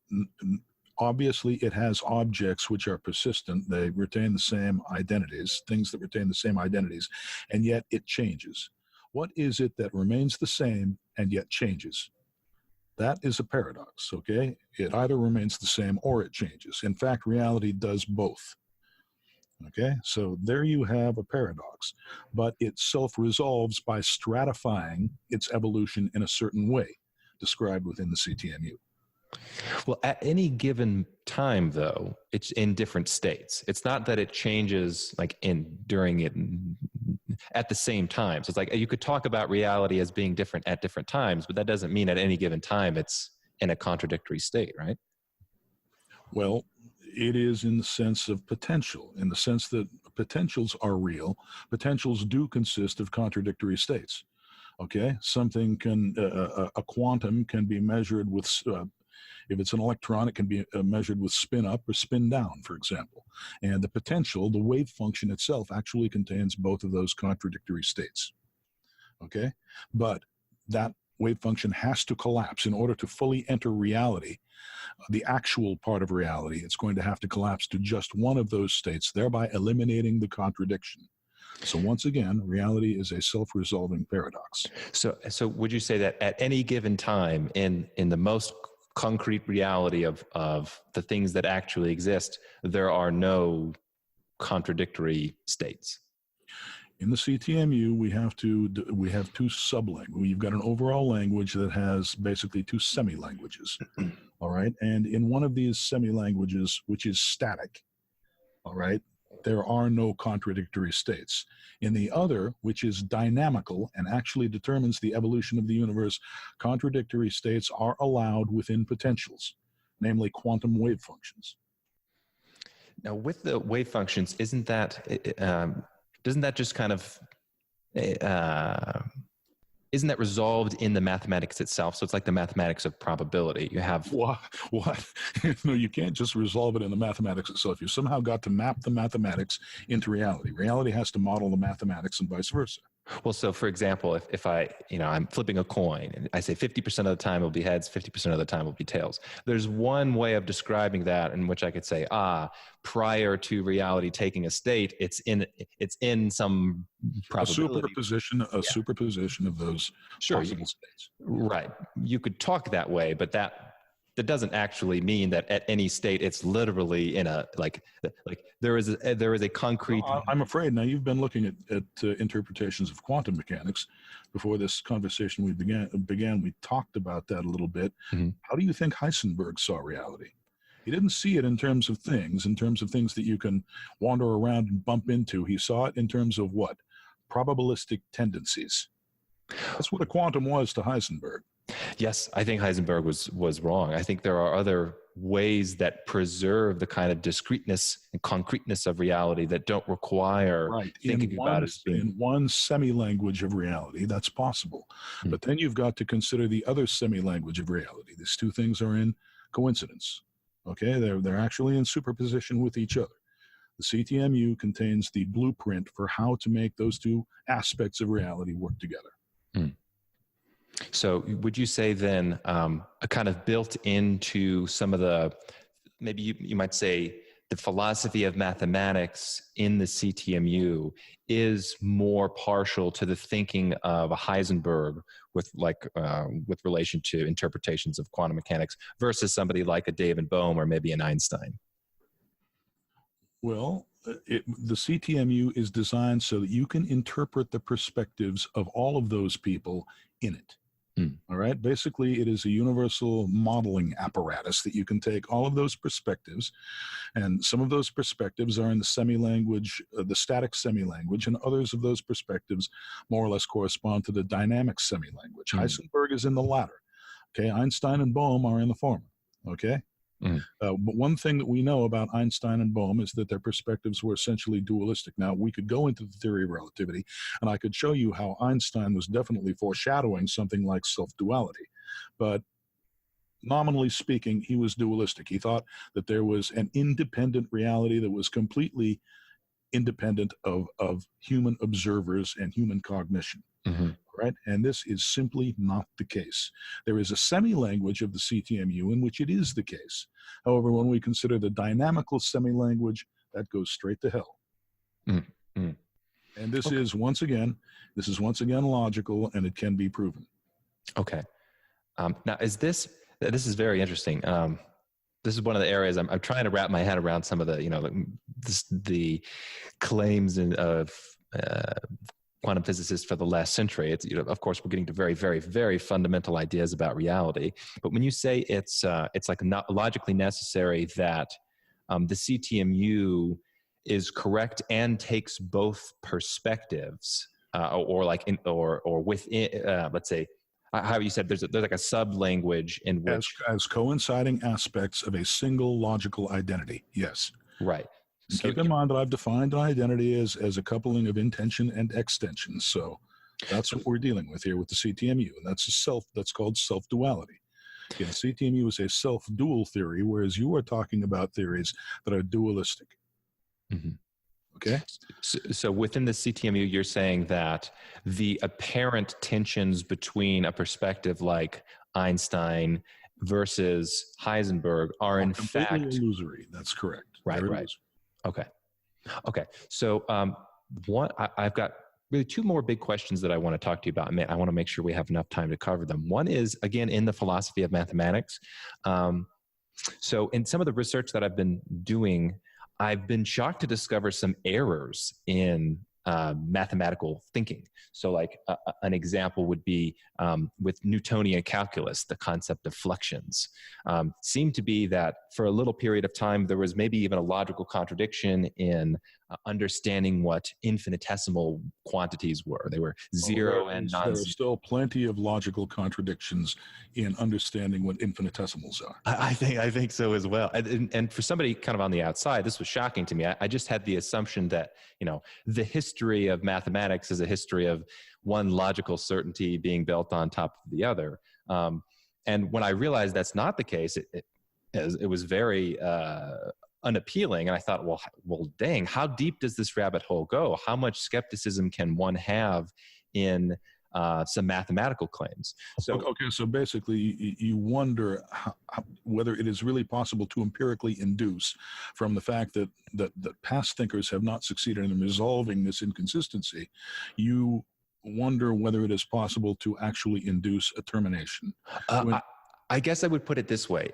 obviously it has objects which are persistent. They retain the same identities, things that retain the same identities, and yet it changes. What is it that remains the same and yet changes? That is a paradox, okay? It either remains the same or it changes. In fact, reality does both. Okay, so there you have a paradox, but it self-resolves by stratifying its evolution in a certain way, described within the CTMU. Well, at any given time, though, it's in different states. It's not that it changes like during it at the same time. So it's like you could talk about reality as being different at different times, but that doesn't mean at any given time it's in a contradictory state, right? Well, it is in the sense of potential, in the sense that potentials are real. Potentials do consist of contradictory states. Okay, something can, a quantum can be measured with, if it's an electron, it can be measured with spin up or spin down, for example. And the potential, the wave function itself, actually contains both of those contradictory states. Okay, but that wave function has to collapse in order to fully enter reality, the actual part of reality. It's going to have to collapse to just one of those states, thereby eliminating the contradiction. So once again, reality is a self-resolving paradox. So would you say that at any given time in the most concrete reality of the things that actually exist, there are no contradictory states? In the CTMU, we have two sublanguages. We've got an overall language that has basically two semi-languages, all right? And in one of these semi-languages, which is static, all right, there are no contradictory states. In the other, which is dynamical and actually determines the evolution of the universe, contradictory states are allowed within potentials, namely quantum wave functions. Now, with the wave functions, doesn't that just kind of, isn't that resolved in the mathematics itself? So it's like the mathematics of probability. You have... What? No, you can't just resolve it in the mathematics itself. You somehow got to map the mathematics into reality. Reality has to model the mathematics and vice versa. Well, so for example, if I'm flipping a coin and I say 50% of the time it'll be heads, 50% of the time it'll be tails. There's one way of describing that in which I could say, prior to reality taking a state, it's in some probability. A superposition of those possible states. Right. You could talk that way, but that doesn't actually mean that at any state it's literally in a like there is a concrete. I'm afraid now you've been looking at interpretations of quantum mechanics. Before this conversation we began, we talked about that a little bit. Mm-hmm. How do you think Heisenberg saw reality? He didn't see it in terms of things that you can wander around and bump into. He saw it in terms of what? Probabilistic tendencies. That's what a quantum was to Heisenberg. Yes, I think Heisenberg was wrong. I think there are other ways that preserve the kind of discreteness and concreteness of reality that don't require thinking about it. In one semi-language of reality, that's possible. Mm-hmm. But then you've got to consider the other semi-language of reality. These two things are in coincidence. Okay, they're actually in superposition with each other. The CTMU contains the blueprint for how to make those two aspects of reality work together. Mm. So would you say then a kind of built into some of the, maybe you might say the philosophy of mathematics in the CTMU is more partial to the thinking of a Heisenberg with relation to interpretations of quantum mechanics versus somebody like a David Bohm or maybe an Einstein? Well, the CTMU is designed so that you can interpret the perspectives of all of those people in it. All right. Basically, it is a universal modeling apparatus that you can take all of those perspectives, and some of those perspectives are in the semi-language, the static semi-language, and others of those perspectives more or less correspond to the dynamic semi-language. Heisenberg is in the latter. Okay. Einstein and Bohm are in the former. Okay. But one thing that we know about Einstein and Bohm is that their perspectives were essentially dualistic. Now, we could go into the theory of relativity, and I could show you how Einstein was definitely foreshadowing something like self-duality. But nominally speaking, he was dualistic. He thought that there was an independent reality that was completely independent of human observers and human cognition. Right? And this is simply not the case. There is a semi-language of the CTMU in which it is the case. However, when we consider the dynamical semi-language, that goes straight to hell. And this is once again logical, and it can be proven. Okay. Now, this is very interesting. This is one of the areas I'm trying to wrap my head around some of the, the claims of quantum physicists for the last century. It's, of course, we're getting to very, very, very fundamental ideas about reality. But when you say it's like not logically necessary that the CTMU is correct and takes both perspectives, or within, let's say, how you said there's like a sub language in which as coinciding aspects of a single logical identity. Yes. Right. So keep in mind that I've defined an identity as a coupling of intension and extension. So that's what we're dealing with here with the CTMU, and that's called self-duality. Again, CTMU is a self-dual theory, whereas you are talking about theories that are dualistic. Okay. So within the CTMU, you're saying that the apparent tensions between a perspective like Einstein versus Heisenberg are in fact completely illusory. That's correct. Right. Okay. So I've got really two more big questions that I want to talk to you about. I want to make sure we have enough time to cover them. One is, again, in the philosophy of mathematics. So in some of the research that I've been doing, I've been shocked to discover some errors in mathematical thinking. So like an example would be with Newtonian calculus, the concept of fluxions. Seemed to be that for a little period of time, there was maybe even a logical contradiction in understanding what infinitesimal quantities were. They were zero and non-zero. There are still plenty of logical contradictions in understanding what infinitesimals are. I think so as well. And for somebody kind of on the outside, this was shocking to me. I just had the assumption that, the history of mathematics is a history of one logical certainty being built on top of the other. And when I realized that's not the case, it was very unappealing. And I thought, well, dang, how deep does this rabbit hole go? How much skepticism can one have in some mathematical claims? So, okay, so basically you wonder whether it is really possible to empirically induce from the fact that past thinkers have not succeeded in resolving this inconsistency. You wonder whether it is possible to actually induce a termination. I guess I would put it this way.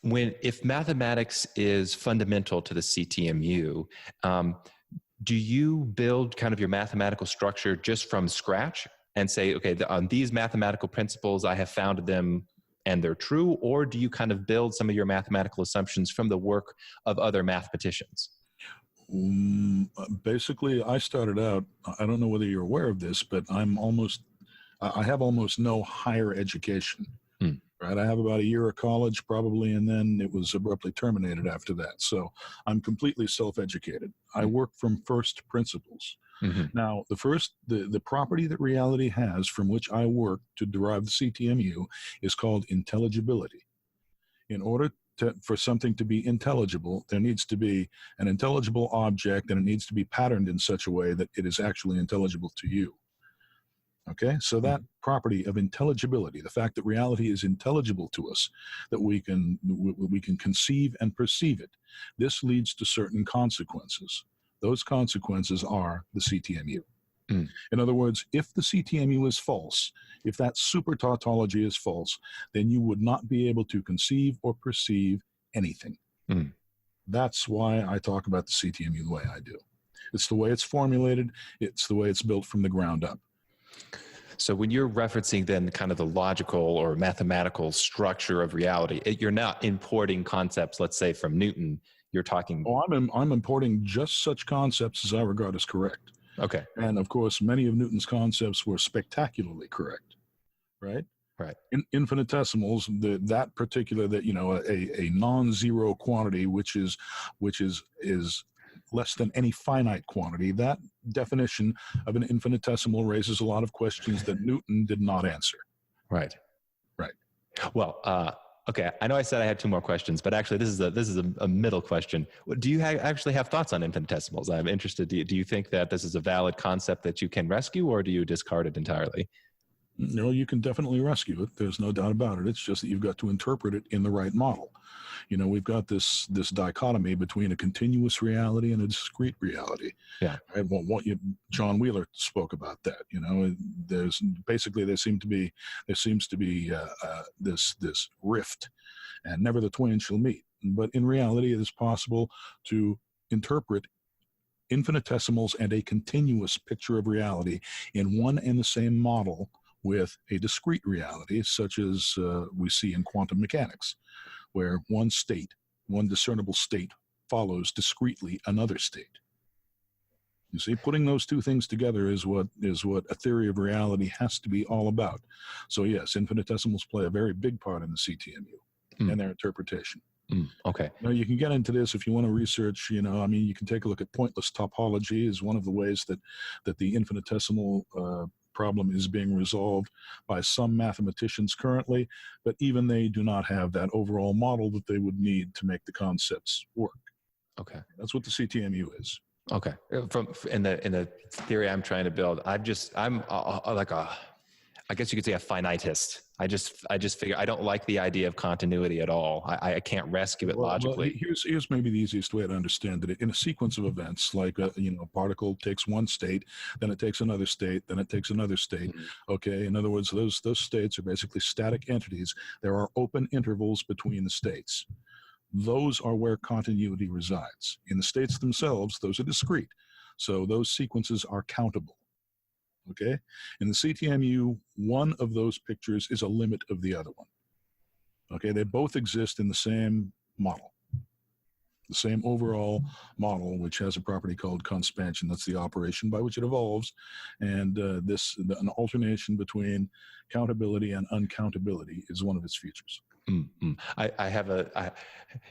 If mathematics is fundamental to the CTMU, do you build kind of your mathematical structure just from scratch and say, okay, on these mathematical principles, I have founded them and they're true? Or do you kind of build some of your mathematical assumptions from the work of other mathematicians? Basically, I started out, I don't know whether you're aware of this, but I have almost no higher education. Right, I have about a year of college probably, and then it was abruptly terminated after that. So I'm completely self-educated. I work from first principles. Now, the property that reality has from which I work to derive the CTMU is called intelligibility. In order for something to be intelligible, there needs to be an intelligible object, and it needs to be patterned in such a way that it is actually intelligible to you. Okay, so that property of intelligibility, the fact that reality is intelligible to us, that we can conceive and perceive it, this leads to certain consequences. Those consequences are the CTMU. Mm. In other words, if the CTMU is false, if that super tautology is false, then you would not be able to conceive or perceive anything. Mm. That's why I talk about the CTMU the way I do. It's the way it's formulated. It's the way it's built from the ground up. So when you're referencing then kind of the logical or mathematical structure of reality, you're not importing concepts, let's say from Newton. You're talking. Oh, I'm importing just such concepts as I regard as correct. Okay. And of course, many of Newton's concepts were spectacularly correct, right? Right. Infinitesimals, that particular, a non-zero quantity, which is less than any finite quantity. That definition of an infinitesimal raises a lot of questions that Newton did not answer. Right. Right. Well, okay. I know I said I had two more questions, but actually this is a middle question. Do you actually have thoughts on infinitesimals? I'm interested. Do you think that this is a valid concept that you can rescue, or do you discard it entirely? No, you can definitely rescue it. There's no doubt about it. It's just that you've got to interpret it in the right model. We've got this dichotomy between a continuous reality and a discrete reality. Yeah. Right? John Wheeler spoke about that. There seems to be this rift, and never the twain shall meet. But in reality, it is possible to interpret infinitesimals and a continuous picture of reality in one and the same model with a discrete reality, such as we see in quantum mechanics, where one discernible state follows discretely another state. You see, putting those two things together is what a theory of reality has to be all about. So yes, infinitesimals play a very big part in the CTMU and their interpretation. Okay. You can get into this if you want to research. You can take a look at pointless topology is one of the ways that the infinitesimal problem is being resolved by some mathematicians currently, but even they do not have that overall model that they would need to make the concepts work. Okay. That's what the CTMU is. Okay. In the theory I'm trying to build, I'm like I guess you could say a finitist. I just figure I don't like the idea of continuity at all. I can't rescue it logically. Well, here's maybe the easiest way to understand it. In a sequence of events, like a particle takes one state, then it takes another state, then it takes another state. Mm-hmm. Okay. In other words, those states are basically static entities. There are open intervals between the states. Those are where continuity resides. In the states themselves, those are discrete. So those sequences are countable. Okay. In the CTMU, one of those pictures is a limit of the other one. Okay. They both exist in the same model, the same overall model, which has a property called conspansion. That's the operation by which it evolves. And an alternation between countability and uncountability is one of its features. Mm-hmm. I have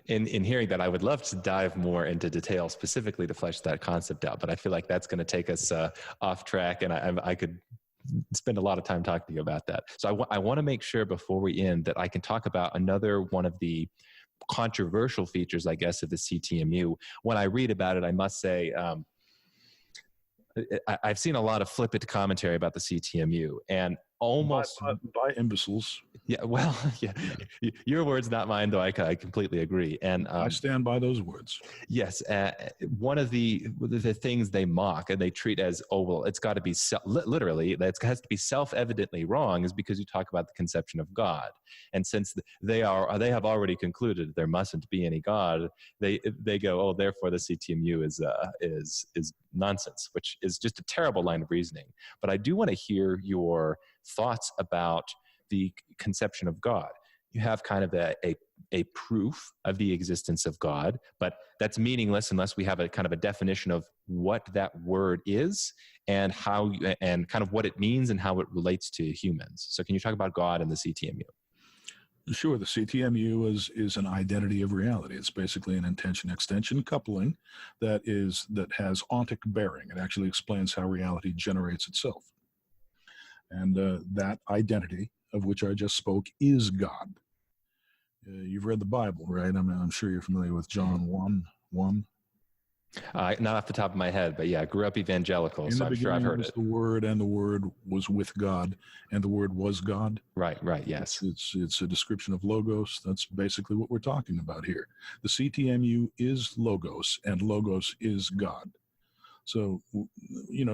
in hearing that, I would love to dive more into detail specifically to flesh that concept out, but I feel like that's going to take us off track, and I could spend a lot of time talking to you about that. So I want to make sure before we end that I can talk about another one of the controversial features, I guess, of the CTMU. When I read about it, I must say, I've seen a lot of flippant commentary about the CTMU, and almost by imbeciles. Yeah, well, yeah. Your words, not mine, though. I completely agree, and I stand by those words. Yes, one of the things they mock and they treat as, oh well, it's got to be literally that has to be self-evidently wrong, is because you talk about the conception of God, and since they have already concluded there mustn't be any God, they go, oh, therefore the CTMU is nonsense, which is just a terrible line of reasoning. But I do want to hear your thoughts about the conception of God. You have kind of a proof of the existence of God, but that's meaningless unless we have a kind of a definition of what that word is and how and kind of what it means and how it relates to humans. So can you talk about God and the CTMU? Sure. The CTMU is an identity of reality. It's basically an intension-extension coupling that has ontic bearing. It actually explains how reality generates itself. And that identity of which I just spoke is God. You've read the Bible, right? I'm sure you're familiar with John 1:1. Not off the top of my head, but yeah, I grew up evangelical, so I'm sure I've heard was it. the Word, and the Word was with God, and the Word was God. Right, yes. It's a description of logos. That's basically what we're talking about here. The CTMU is logos, and logos is God. So,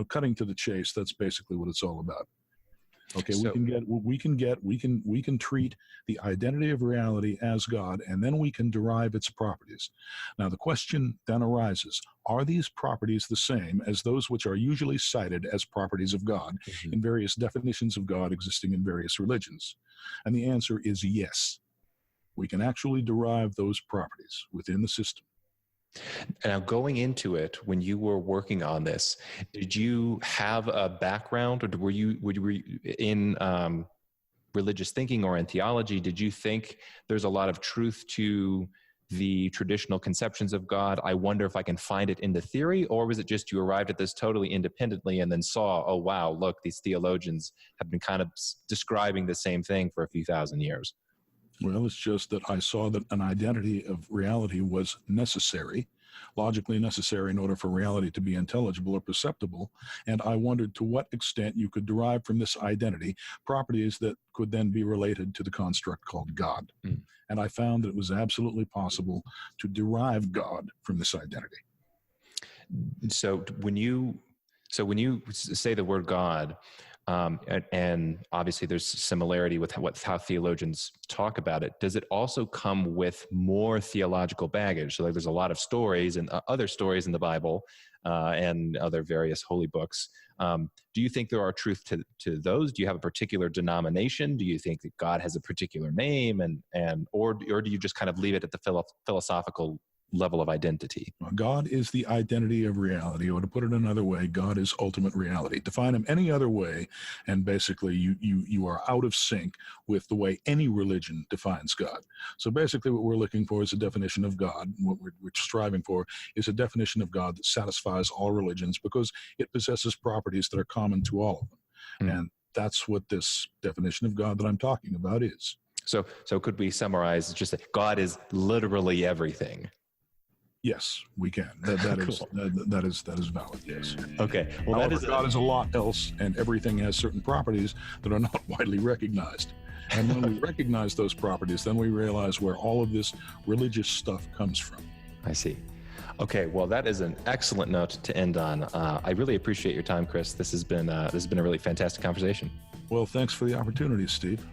cutting to the chase, that's basically what it's all about. Okay, So, we can treat the identity of reality as God, and then we can derive its properties. Now, the question then arises, are these properties the same as those which are usually cited as properties of God in various definitions of God existing in various religions? And the answer is yes. We can actually derive those properties within the system. Now, going into it, when you were working on this, did you have a background, or were you in religious thinking or in theology? Did you think there's a lot of truth to the traditional conceptions of God? I wonder if I can find it in the theory, or was it just you arrived at this totally independently and then saw, oh wow, look, these theologians have been kind of describing the same thing for a few thousand years? Well, it's just that I saw that an identity of reality was necessary, logically necessary in order for reality to be intelligible or perceptible. And I wondered to what extent you could derive from this identity properties that could then be related to the construct called God. And I found that it was absolutely possible to derive God from this identity. So when you say the word God, and obviously there's similarity with how theologians talk about it, does it also come with more theological baggage? So there's a lot of stories and other stories in the Bible and other various holy books. Do you think there are truth to those? Do you have a particular denomination? Do you think that God has a particular name, or do you just kind of leave it at the philosophical level of identity? God is the identity of reality, or to put it another way, God is ultimate reality. Define him any other way, and basically you are out of sync with the way any religion defines God. So basically what we're looking for is a definition of God. What we're striving for is a definition of God that satisfies all religions, because it possesses properties that are common to all of them. And that's what this definition of God that I'm talking about is. So could we summarize just that God is literally everything? Yes, we can. Cool. That is valid. Yes. Okay. Well, however, God is a lot else, and everything has certain properties that are not widely recognized. And when we recognize those properties, then we realize where all of this religious stuff comes from. I see. Okay. Well, that is an excellent note to end on. I really appreciate your time, Chris. This has been a really fantastic conversation. Well, thanks for the opportunity, Steve.